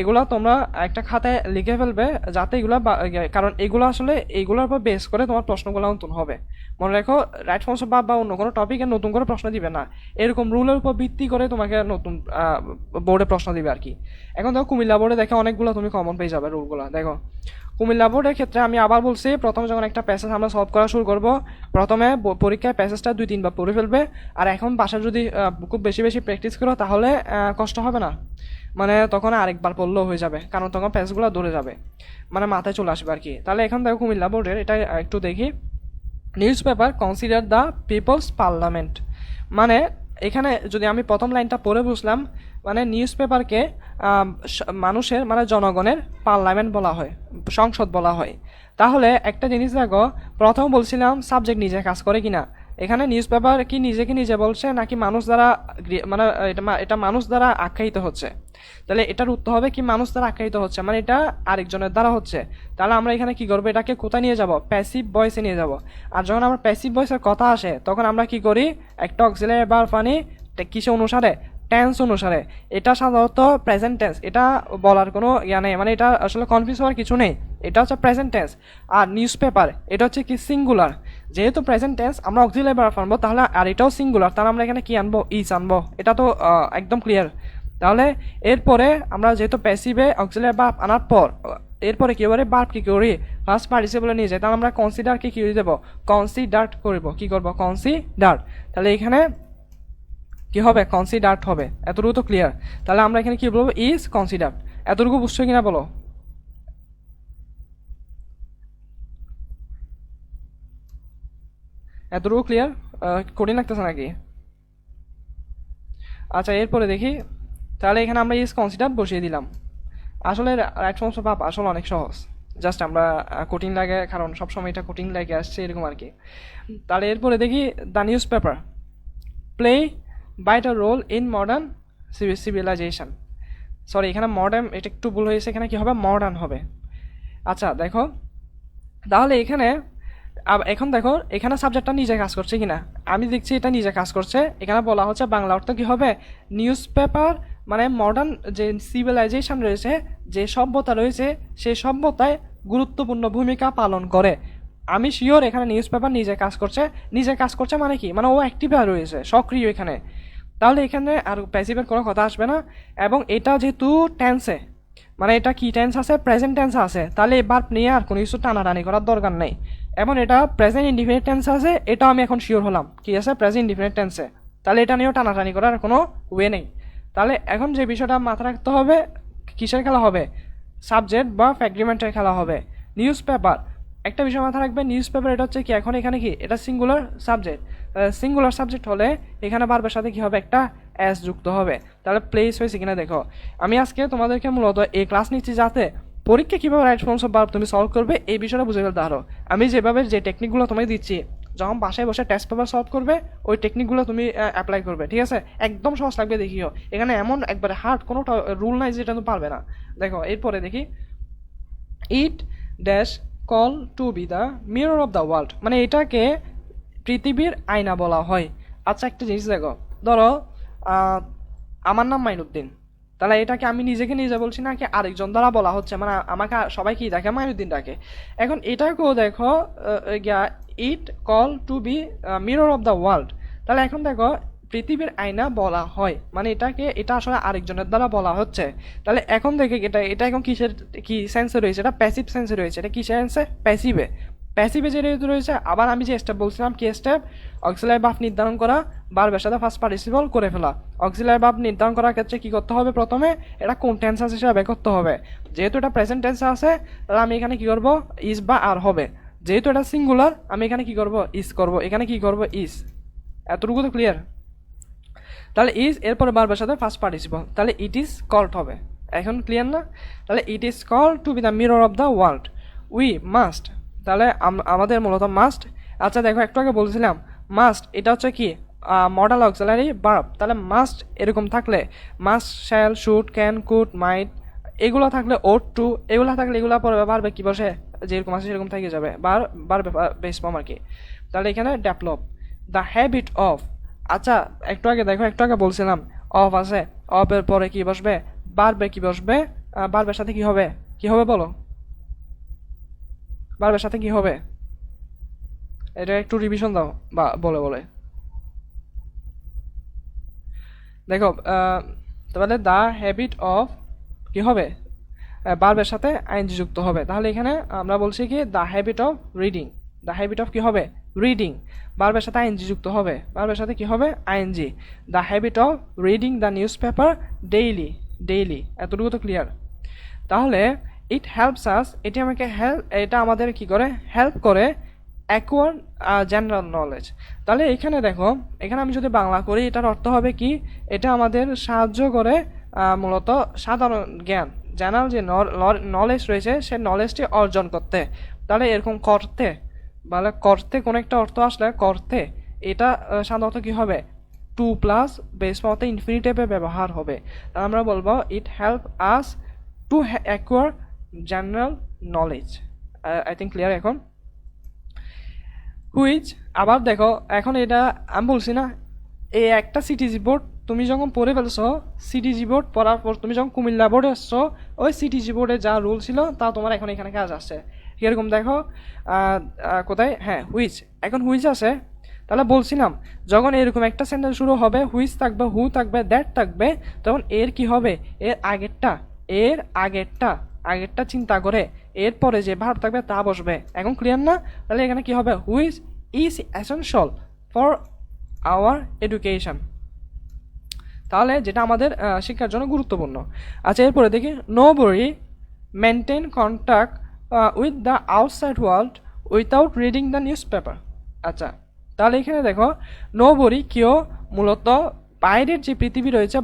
এগুলো তোমরা একটা খাতায় লিখে ফেলবে, যাতে এগুলো, কারণ এগুলো আসলে এইগুলোর উপর বেস করে তোমার প্রশ্নগুলো নতুন হবে। মনে রাখো, রাইট ফর্মস অফ ভার্ব বা অন্য কোনো টপিকে নতুন করে প্রশ্ন দিবে না, এরকম রুলের উপর ভিত্তি করে তোমাকে নতুন বোর্ডে প্রশ্ন দিবে আর কি। এখন দেখো কুমিল্লা বোর্ডে দেখে অনেকগুলো তুমি কমন পেয়ে যাবে রুলগুলো। দেখো কুমিল্লা বোর্ডের ক্ষেত্রে আমি আবার বলছি, প্রথমে যখন একটা প্যাসেজ আমরা সলভ করা শুরু করব, প্রথমে পরীক্ষায় প্যাসেজটা 2-3 বার পড়ে ফেলবে। আর এখন বাসায় যদি খুব বেশি বেশি প্র্যাকটিস করো তাহলে কষ্ট হবে না, মানে তখন আরেকবার পড়লেও হয়ে যাবে, কারণ তখন প্যাসেজগুলো ধরে যাবে, মানে মাথায় চলে আসবে আর কি। তাহলে এখন দেখো কুমিল্লা বোর্ডের এটা একটু দেখি। Newspaper consider the people's parliament, মানে এখানে যদি আমি প্রথম লাইনটা পড়ে বুঝলাম, মানে নিউজ পেপারকে মানুষের, মানে জনগণের পার্লামেন্ট বলা হয়, সংসদ বলা হয়। তাহলে একটা জিনিস দেখো, প্রথম বলছিলাম সাবজেক্ট নিজে কাজ করে কিনা, এখানে নিউজ পেপার কি নিজেকে নিজে বলছে নাকি মানুষ দ্বারা, মানে এটা মানুষ দ্বারা আখ্যায়িত হচ্ছে। তাহলে এটার উত্তর হবে কি, মানুষ দ্বারা আখ্যায়িত হচ্ছে, মানে এটা আরেকজনের দ্বারা হচ্ছে। তাহলে আমরা এখানে কি করবো, এটাকে কোথায় নিয়ে যাব, প্যাসিভ ভয়েসে নিয়ে যাব। আর যখন আমরা প্যাসিভ ভয়েসের কথা আসে তখন আমরা কি করি, একটা অক্সিলারি ভার্ব আনি কিসে অনুসারে, টেন্স অনুসারে। এটা সাধারণত প্রেজেন্ট টেন্স, এটা বলার কোনো ইয়া নেই, মানে এটা আসলে কনফিউজ হওয়ার কিছু নেই, এটা হচ্ছে প্রেজেন্ট টেন্স। আর নিউজ পেপার এটা হচ্ছে কি সিঙ্গুলার, যেহেতু প্রেজেন্ট টেন্স আমরা অক্সিলারি ভার্ব আনবো, তাহলে আর এটাও সিঙ্গুলার, তাহলে আমরা এখানে কি আনবো, ইজ আনবো। এটা তো একদম ক্লিয়ার। তাহলে এরপরে আমরা যেহেতু প্যাসিভে অক্সিলারি ভার্ব আনার পর এরপরে কি করে, ভার্ব কি করি, ফার্স্ট পার্টিসিপলে নিয়ে যাই, তাহলে আমরা কনসিডারকে কি দেবো, কনসিডার্ড করব, কি করব, কনসিডার্ড। তাহলে এখানে কি হবে, কনসিডার্ড হবে। এতটুকু তো ক্লিয়ার। তাহলে আমরা এখানে কি বলবো, ইজ কনসিডার্ড। এতটুকু বুঝছো কিনা বলো, এতটুকু ক্লিয়ার, কঠিন লাগতেছে নাকি? আচ্ছা এরপরে দেখি, তাহলে এখানে আমরা ইজ কনসিডার্ড বসিয়ে দিলাম। আসলে রাইট ফর্মস অফ ভার্ব আসলে অনেক সহজ, জাস্ট আমরা কঠিন লাগে, কারণ সবসময় এটা কঠিন লাগে আসছে এরকম আর কি। তাহলে এরপরে দেখি, the news paper play vital role in modern civilisation. Sorry, এখানে মডার্ন, এটা একটু ভুল হয়েছে, এখানে কি হবে, মডার্ন হবে। আচ্ছা দেখো, তাহলে এখানে এখন দেখো এখানে সাবজেক্টটা নিজে কাজ করছে কিনা, আমি দেখছি এটা নিজে কাজ করছে। এখানে বলা হচ্ছে বাংলা অর্থ কি হবে, নিউজ পেপার মানে মডার্ন যে সিভিলাইজেশন রয়েছে, যে সভ্যতা রয়েছে, সেই সভ্যতায় গুরুত্বপূর্ণ ভূমিকা পালন করে। আমি শিওর এখানে নিউজ পেপার নিজে কাজ করছে। নিজে কাজ করছে মানে কি, মানে ও অ্যাক্টিভ রয়েছে, সক্রিয় এখানে। তাহলে এখানে আর প্যাসিভের কোনো কথা আসবে না। এবং এটা যেহেতু টেন্সে, মানে এটা কি টেন্স আছে, প্রেজেন্ট টেন্স আছে, তাহলে এবার নিয়ে আর কোনো কিছু টানাটানি করার দরকার নেই। এবং এটা প্রেজেন্ট ইনডিফিনিট টেন্স আছে, এটাও আমি এখন শিওর হলাম কি আছে, প্রেজেন্ট ইনডিফিনিট টেন্সে। তাহলে এটা নিয়েও টানাটানি করার কোনো ওয়ে নেই। তাহলে এখন যে বিষয়টা মাথায় রাখতে হবে, কিসের খেলা হবে, সাবজেক্ট বা ফ্যাগ্রিমেন্টের খেলা হবে। নিউজ পেপার, একটা বিষয় মাথায় রাখবে, নিউজ পেপার এটা হচ্ছে কি, এখন এখানে কি, এটা সিঙ্গুলার সাবজেক্ট। সিঙ্গুলার সাবজেক্ট হলে এখানে ভার্বের সাথে কি হবে, একটা এস যুক্ত হবে। তাহলে প্লেস হয়েছে কিনা দেখো। আমি আজকে তোমাদেরকে মূলত এই ক্লাস নিচ্ছি যাতে পরীক্ষা কীভাবে রাইট ফর্মস অফ ভার্ব তুমি সলভ করবে এই বিষয়টা বুঝে ফেলতে পারো। আমি যেভাবে যে টেকনিকগুলো তোমায় দিচ্ছি, যখন বাসায় বসে টেস্ট পেপার সলভ করবে ওই টেকনিকগুলো তুমি অ্যাপ্লাই করবে, ঠিক আছে? একদম সহজ লাগবে, দেখিও এখানে এমন একবারে হার্ড কোনো রুল নাই যেটা তুমি পারবে না। দেখো এরপরে দেখি, it dash call to be the mirror of the world, মানে এটাকে পৃথিবীর আয়না বলা হয়। আচ্ছা একটা জিনিস দেখো, ধরো আমার নাম মাইনুদ্দিন, তাহলে এটাকে আমি নিজেকে নিজে বলছি না কি আরেকজন দ্বারা বলা হচ্ছে, মানে আমাকে সবাই কি দেখে, মাইনুদ্দিন ডাকে। এখন এটাকেও দেখো, it call to be mirror of the world, তাহলে এখন দেখো পৃথিবীর আয়না বলা হয়, মানে এটা আসলে আরেকজনের দ্বারা বলা হচ্ছে। তাহলে এখন দেখে এটা এখন কি সেন্সে রয়েছে, এটা প্যাসিভ সেন্সে রয়েছে। এটা কি সেন্সে? প্যাসিভে। প্যাসিভে যেহেতু রয়েছে, আবার আমি যে স্টেপ বলছিলাম, কি স্টেপ? অক্সিলারি ভার্ব নির্ধারণ করা, ভার্বের সাথে ফার্স্ট পার্টিসিপল করে ফেলা। অক্সিলারি ভার্ব নির্ধারণ করার ক্ষেত্রে কি করতে হবে? প্রথমে এটা কোন টেন্স আছে সেটা বের করতে হবে। যেহেতু এটা প্রেজেন্ট টেন্সে আছে, তাহলে আমি এখানে কি করব? ইজ বা আর হবে। যেহেতু এটা সিঙ্গুলার, আমি এখানে কি করব? ইজ করব। এখানে কি করব? ইজ। এতটুকু তো ক্লিয়ার? তাহলে ইজ এরপরে ভার্বের সাথে ফার্স্ট পার্টিসিপল, তাহলে ইট ইজ কল্ড হবে। এখন ক্লিয়ার না? তাহলে it is called to be the mirror of the world. We must, তাহলে আমাদের মূলত মাস্ট। আচ্ছা দেখো, একটু আগে বলছিলাম মাস্ট এটা হচ্ছে কি মডাল অক্সিলারি ভার্ব। তাহলে মাস্ট এরকম থাকলে must, shall, should, can, could, might, এগুলো থাকলে ওট টু, এগুলো থাকলে এগুলো পরে ভার্বে কি বসে? যেরকম আছে সেরকম থেকে যাবে, ভার্বে বেস ফর্ম আর কি। তাহলে এখানে ডেভেলপ দ্য হ্যাবিট অফ। আচ্ছা একটু আগে বলছিলাম অফ আছে, অফের পরে কি বসবে? ভার্বে কি বসবে? ভার্বের সাথে কি হবে? কি হবে বলো? ভার্বের সাথে কি হবে? এটা একটু রিভিশন দাও বা বলে দেখো। তাহলে দ্য হ্যাবিট অফ কি হবে? ভার্বের সাথে আইএনজি যুক্ত হবে। তাহলে এখানে আমরা বলছি কি the habit of reading. The habit of কি হবে? রিডিং। ভার্বের সাথে আইএনজি যুক্ত হবে। ভার্বের সাথে কি হবে? ING. The habit of reading the news paper daily. এতটুকু তো ক্লিয়ার? তাহলে ইট হেল্পস আস, এটা আমাদের কি করে? হেল্প করে অ্যাকোয়ার জেনারেল নলেজ। তাহলে এখানে দেখো, এখানে আমি যদি বাংলা করি, এটার অর্থ হবে কি? এটা আমাদের সাহায্য করে মূলত সাধারণ জ্ঞান, জেনারেল যে নলেজ রয়েছে সে নলেজটি অর্জন করতে। তাহলে এরকম করতে কোনো একটা অর্থ আসলে করতে, এটা সাধারণত কি হবে? টু প্লাস বেস ফর্মতে ইনফিনিটিভে ব্যবহার হবে। তাহলে আমরা বলবো it help us to acquire general knowledge. I think clear এখন? হুইচ, আবার দেখো এখন এটা আমি বলছি না, এই একটা সিটিজি বোর্ড তুমি যখন পড়ে ফেলছো, সিটিজি বোর্ড পড়ার পর তুমি যখন কুমিল্লা বোর্ডে আসছো, ওই সিটিজি বোর্ডে যা রুল ছিল তা তোমার এখন এখানে কাজ আসছে। এরকম দেখো কোথায়? হ্যাঁ, হুইচ। এখন হুইচ আছে, তাহলে বলছিলাম যখন এরকম একটা সেন্টেন্স শুরু হবে, হুইচ থাকবে, হু থাকবে, দ্যাট থাকবে, তখন এর কি হবে? এর আগেরটা চিন্তা করে এরপরে যে ভার্ব থাকবে তা বসবে। এখন ক্লিয়ার না? তাহলে এখানে কি হবে? Which is essential for our education. তাহলে যেটা আমাদের শিক্ষার জন্য গুরুত্বপূর্ণ। আচ্ছা এরপরে দেখি, nobody maintain contact with the outside world without reading the news paper. আচ্ছা তাহলে এখানে দেখো, নোবডি কেউ মূলত বাইরের যে পৃথিবী রয়েছে,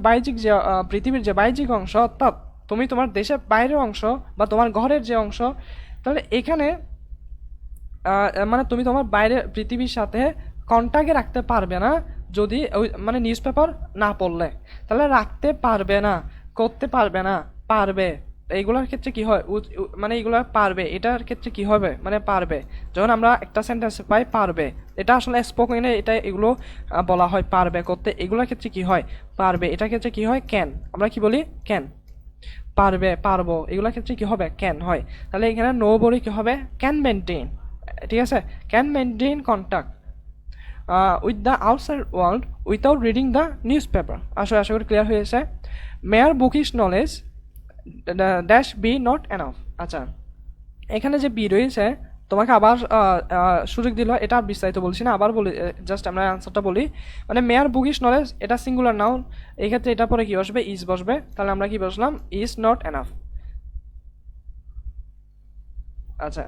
পৃথিবীর যে বাহ্যিক অংশ, অর্থাৎ তুমি তোমার দেশের বাইরের অংশ বা তোমার ঘরের যে অংশ, তাহলে এখানে মানে তুমি তোমার বাইরের পৃথিবীর সাথে কন্ট্যাক্টে রাখতে পারবে না যদি ওই মানে নিউজ পেপার না পড়লে। তাহলে রাখতে পারবে না, করতে পারবে না, পারবে। এইগুলোর ক্ষেত্রে কি হয়? মানে এইগুলো পারবে, এটার ক্ষেত্রে কি হবে? মানে পারবে। যখন আমরা একটা সেন্টেন্স পাই পারবে, এটা আসলে স্পোকেনে এটা এগুলো বলা হয় পারবে করতে। এগুলোর ক্ষেত্রে কি হয়? পারবে। এটার ক্ষেত্রে কি হয়? ক্যান। আমরা কি বলি? ক্যান। পারবে, পারবো, এগুলোর ক্ষেত্রে কি হবে? ক্যান হয়। তাহলে এখানে নোবডি কি হবে? Can maintain. ঠিক আছে? Can maintain contact with the outside world without reading the news paper. আশা করি ক্লিয়ার হয়েছে। Mere bookish knowledge dash be not enough. আচ্ছা এখানে যে বি রয়েছে, তোমাকে আবার সুযোগ দিল, এটা বিস্তারিত বলছি না, আবার বলি, জাস্ট আমরা অ্যান্সারটা বলি। মানে মেয়ার বুকিশ নলেজ এটা সিঙ্গুলার নাউন, এই ক্ষেত্রে এটা পরে কি বসবে? ইজ বসবে। তাহলে আমরা কি বসলাম? Is not enough. আচ্ছা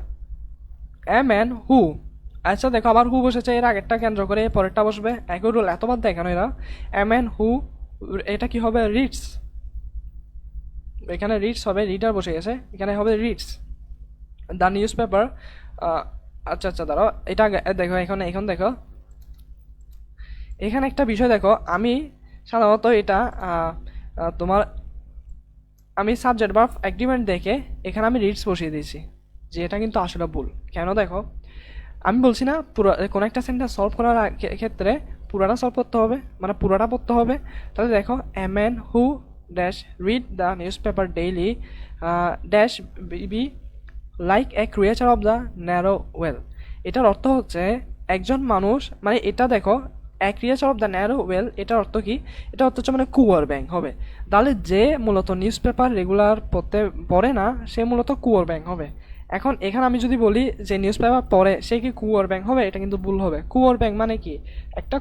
এ ম্যান হু। আচ্ছা দেখো, আবার হু বসেছে, এর আগেরটা কেন্দ্র করে পরেরটা বসবে। একই রুল, এতবার দেখানো এরা। এ ম্যান হু, এটা কি হবে? রিডস। এখানে রিডস হবে, রিডার বসে গেছে, এখানে হবে রিডস দ্য নিউজ পেপার। আচ্ছা দাঁড়াও, এটা দেখো, এখন দেখো এখানে একটা বিষয় দেখো। আমি সাধারণত এটা তোমার আমি সাবজেক্ট ভার্ব এগ্রিমেন্ট দেখে এখানে আমি রিডস বসিয়ে দিয়েছি, যে এটা কিন্তু আসলে ভুল। কেন দেখো, আমি বলছি না পুরো কোনো একটা সেন্টেন্স সলভ করার ক্ষেত্রে পুরাটা সলভ করতে হবে, মানে পুরাটা পড়তে হবে। তাহলে দেখো, a man who dash read the news paper daily dash be like a creature of the narrow well. এটার অর্থ হচ্ছে একজন মানুষ, মানে এটা দেখো a creature of the narrow well, এটা অর্থ কি? এটা অর্থ হচ্ছে মানে কুয়ার ব্যাং হবে। তাহলে যে মূলত নিউজ পেপার রেগুলার পড়ে না সে মূলত কুয়ার ব্যাং হবে। এখন এখানে আমি যদি বলি যে নিউজ পেপার পড়ে সে কি কুয়ার ব্যাং হবে, এটা কিন্তু ভুল হবে। কুয়ার ব্যাং মানে কি? একটা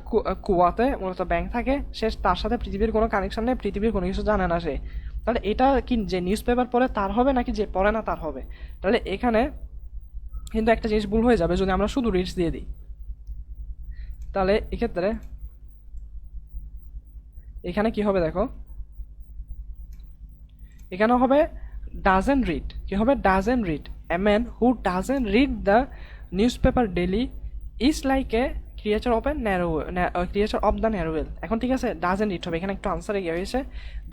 কুয়াতে মূলত ব্যাং থাকে, সে তার সাথে পৃথিবীর কোনো কানেকশন নেই, পৃথিবীর কোনো কিছু জানে না সে। তাহলে এটা কি যে নিউজ পেপার পড়ে তার হবে নাকি যে পড়ে না তার হবে? তাহলে এখানে কিন্তু একটা জিনিস ভুল হয়ে যাবে যদি আমরা শুধু রিডস দিয়ে দিই। তাহলে এক্ষেত্রে এখানে কি হবে দেখো, এখানে হবে ডাজেন্ট রিড। কি হবে? Doesn't read. A man who doesn't read the news paper daily is like a creature of A narrow creature of the narrow well. এখন ঠিক আছে, ডাজেন্ট রিড হবে, এখানে একটু আনসারে গিয়ে হয়েছে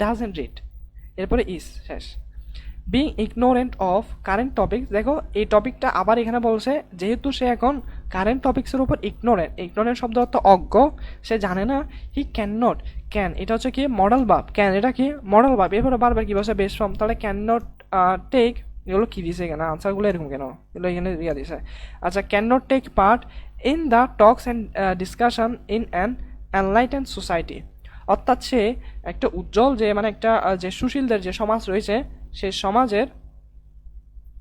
ডাজেন্ট রিড, এরপরে ইজ শেষ। Being ignorant of current topics, দেখো এই টপিকটা আবার এখানে বলছে যেহেতু সে এখন কারেন্ট টপিক্সের উপর ইগনোরেন্ট শব্দ অর্থ অজ্ঞ, সে জানে না। হি ক্যান নট, ক্যান এটা হচ্ছে কি মডেল ভার্ব, ক্যান এটা কি মডেল ভার্ব, এরপরে বারবার কি বলছে বেস ফ্রম, তাহলে ক্যান নট টেক, এগুলো কি দিছে এখানে আনসারগুলো এরকম কেন, এগুলো এখানে ইয়া দিছে। আচ্ছা, can not take part in the talks and discussion in an enlightened society, অর্থাৎ সে একটা উজ্জ্বল যে মানে একটা যে সুশীলদের যে সমাজ রয়েছে সে সমাজের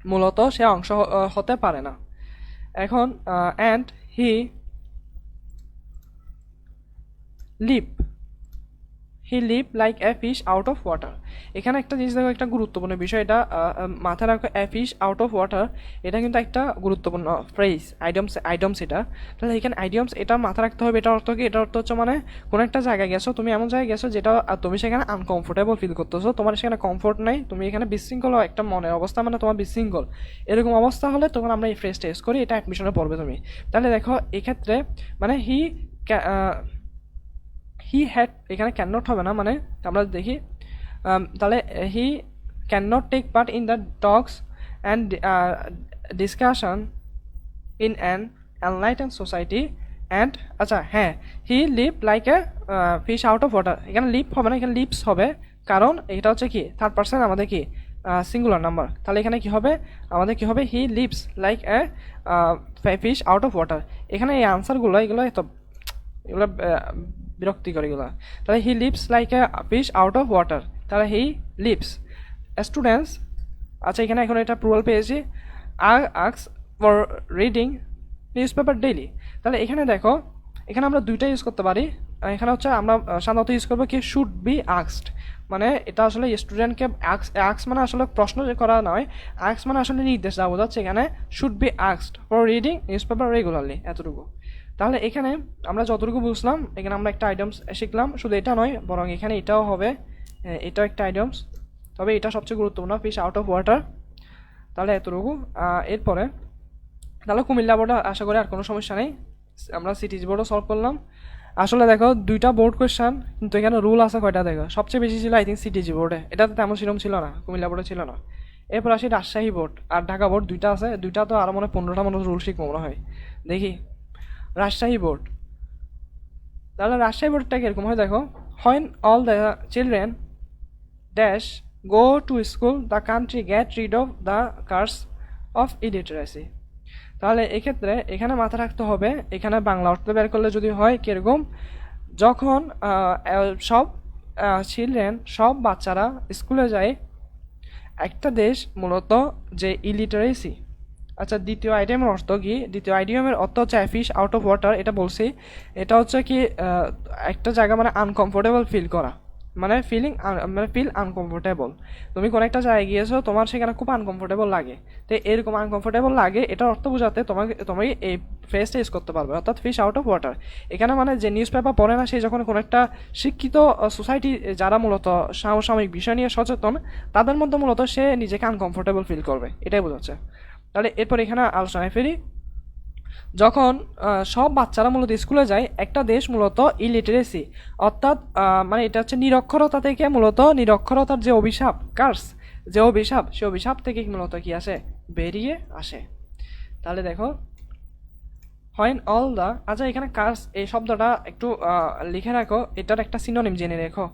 মূলত সে অংশ হতে পারে না। এখন and he live like a fish out of water. এখানে একটা জিনিস দেখো, একটা গুরুত্বপূর্ণ বিষয়, এটা মাথায় রাখো। এ ফিশ আউট অফ ওয়াটার এটা কিন্তু একটা গুরুত্বপূর্ণ ফ্রেজ, আইডমস এটা। তাহলে এখানে আইডিয়মস এটা মাথায় রাখতে হবে। এটা অর্থ কি? এটা অর্থ হচ্ছে মানে কোনো একটা জায়গায় গেছো, তুমি এমন জায়গায় গেছো যেটা তুমি সেখানে আনকমফোর্টেবল ফিল করতেছো, তোমার সেখানে কমফোর্ট নাই, তুমি এখানে বিশৃঙ্খল একটা মনের অবস্থা, মানে তোমার বিশৃঙ্খল এরকম অবস্থা হলে তখন আমরা এই ফ্রেজটা ইউজ করি, এটা অ্যাডমিশনে পড়বে তুমি। তাহলে দেখো এক্ষেত্রে মানে হি হ্যাড, এখানে ক্যান নট হবে না, মানে আমরা দেখি তাহলে he can not take part in the talks and discussion in an enlightened society and, আচ্ছা হ্যাঁ, he live like a fish out of water. এখানে লিভ হবে না, এখানে লিভস হবে, কারণ এটা হচ্ছে কি থার্ড পার্সন আমাদের কি সিঙ্গুলার নাম্বার। তাহলে এখানে কি হবে আমাদের, কি হবে he lives like a fish out of water. এখানে এই আনসারগুলো এগুলো বিরক্তিকর এগুলো। তাহলে he lives like a fish out of water, তাহলে হি লিভস। স্টুডেন্টস, আচ্ছা এখানে এখন এটা প্রুয়াল পেয়েছি, asks for reading news paper daily. তাহলে এখানে দেখো, এখানে আমরা দুইটা ইউজ করতে পারি। এখানে হচ্ছে আমরা সাধারণত ইউজ করবো কি শুড বি আক্সড, মানে এটা আসলে স্টুডেন্টকে আক্স মানে আসলে প্রশ্ন করা নয়, আক্স মানে আসলে নির্দেশ দেওয়া বোঝাচ্ছে। এখানে শুড বি আক্সড for reading news paper regularly, এতটুকু। তাহলে এখানে আমরা যতটুকু বুঝলাম, এখানে আমরা একটা আইটেমস শিখলাম, শুধু এটা নয় বরং এখানে এটাও হবে, এটাও একটা আইটেমস, তবে এটা সবচেয়ে গুরুত্বপূর্ণ, ফিশ আউট অফ ওয়াটার। তাহলে এতটুকু। এরপরে তাহলে কুমিল্লা বোর্ডে আশা করি আর কোনো সমস্যা নেই, আমরা সিটিজ বোর্ডও সলভ করলাম। আসলে দেখো দুইটা বোর্ড কোয়েশ্চেন, কিন্তু এখানে রুল আছে কয়টা দেখো, সবচেয়ে বেশি ছিল আই থিঙ্ক সিটিজি বোর্ডে, এটাতে তেমন সেরকম ছিল না, কুমিল্লা বোর্ডে ছিল না। এরপর আসি রাজশাহী বোর্ড আর ঢাকা বোর্ড, দুইটা আছে, দুইটা তো আরও মনে 15টা মনে রুল শিখবো মনে হয়। দেখি রাজশাহী বোর্ড, তাহলে রাজশাহী বোর্ডটা কীরকম হয় দেখো, when all the children dash go to school the country get rid of the curse of illiteracy. তাহলে এক্ষেত্রে এখানে মাথা রাখতে হবে, এখানে বাংলা অর্থ বের করলে যদি হয় কীরকম, যখন সব চিলড্রেন সব বাচ্চারা স্কুলে যায়, একটা দেশ মূলত যে ইলিটারেসি। আচ্ছা, দ্বিতীয় আইটেমের অর্থ কি? দ্বিতীয় আইডিয়ামের অর্থ হচ্ছে ফিশ আউট অফ ওয়াটার, এটা বলছি। এটা হচ্ছে কি একটা জায়গা মানে আনকমফোর্টেবল ফিল করা, মানে ফিল আনকমফোর্টেবল। তুমি কোনো একটা জায়গায় গিয়েছো, তোমার সেখানে খুব আনকমফোর্টেবল লাগে, তো এরকম আনকমফোর্টেবল লাগে এটার অর্থ বোঝাতে তুমি এই ফ্রেজটা ইউজ করতে পারবে, অর্থাৎ ফিশ আউট অফ ওয়াটার। এখানে মানে যে নিউজ পেপার পড়ে না, সেই যখন কোনো একটা শিক্ষিত সোসাইটি যারা মূলত সমসাময়িক বিষয় নিয়ে সচেতন, তাদের মধ্যে মূলত সে নিজেকে আনকমফোর্টেবল ফিল করবে, এটাই বোঝাচ্ছে। তাহলে এরপর এখানে আলোচনায় ফিরি, যখন সব বাচ্চারা মূলত স্কুলে যায়, একটা দেশ মূলত ইলিটারেসি, অর্থাৎ মানে এটা হচ্ছে নিরক্ষরতা থেকে, মূলত নিরক্ষরতার যে অভিশাপ, কার্স যে অভিশাপ, সে অভিশাপ থেকে মূলত কি আসে, বেরিয়ে আসে। তাহলে দেখো হোয়েন অল দ্য, আচ্ছা এখানে কার্স এই শব্দটা একটু লিখে রাখো, এটার একটা সিনোনিম জেনে রেখো,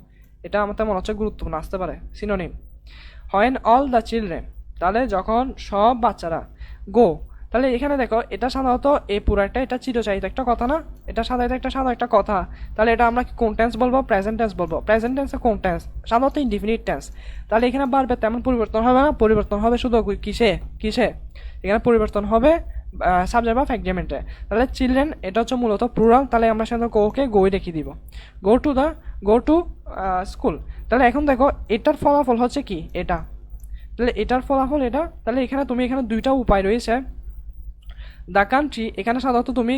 এটা আমাদের মনে হচ্ছে গুরুত্বপূর্ণ আসতে পারে synonym. When all the children, তাহলে যখন সব বাচ্চারা, গো তাহলে এখানে দেখো এটা সাধারণত এই পুরাটা এটা চিরচারিত একটা কথা না, এটা সাধারণত একটা সাধারণ একটা কথা। তাহলে এটা আমরা কোন টেন্স বলবো? প্রেজেন্ট টেন্স বলবো। প্রেজেন্ট টেন্সে কোন টেন্স? সাধারণত ইনডিফিনিট টেন্স। তাহলে এখানে বারবার তেমন পরিবর্তন হবে না, পরিবর্তন হবে শুধু কিসে কিসে এখানে পরিবর্তন হবে সাবজেক্ট বা এগ্রিমেন্টে। তাহলে চিলড্রেন এটা হচ্ছে মূলত প্লুরাল, তাহলে আমরা সাধারণত গোকে গোই রেখে দিব, গো টু স্কুল। তাহলে এখন দেখো এটার ফলাফল হচ্ছে কি এটা, তাহলে এটার ফলাফল এটা। তাহলে এখানে তুমি এখানে দুইটা উপায় রয়েছে। দ্য কান্ট্রি এখানে সাধারণত তুমি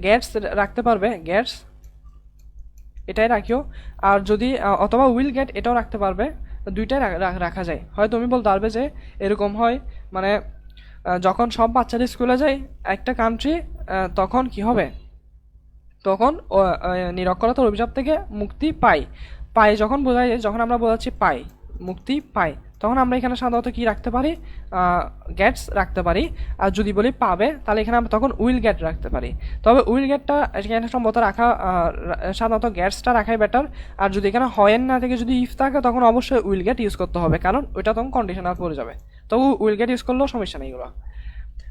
গেটস রাখতে পারবে, গেটস এটাই রাখিও। আর যদি অথবা উইল গেট এটাও রাখতে পারবে, দুইটাই রাখা যায়। হয় তুমি বলতে পারবে যে এরকম হয় মানে যখন সব বাচ্চারা স্কুলে যায় একটা কান্ট্রি, তখন কি হবে? তখন নিরক্ষরতার অভিশাপ থেকে মুক্তি পাই যখন বোঝায়, যখন আমরা বোঝাচ্ছি পাই, মুক্তি পাই, তখন আমরা এখানে সাধারণত কি রাখতে পারি? গেটস রাখতে পারি। আর যদি বলি পাবে, তাহলে এখানে আমরা তখন উইল গেট রাখতে পারি। তবে উইল গেটটা এখানে সম্ভবত রাখা সাধারণত গেটসটা রাখাই বেটার। আর যদি এখানে হয়েন না থেকে যদি ইফ থাকে, তখন অবশ্যই উইল গেট ইউজ করতে হবে, কারণ ওইটা তখন কন্ডিশনাল পড়ে যাবে। তবু উইল গেট ইউজ করলেও সমস্যা নেই এগুলো।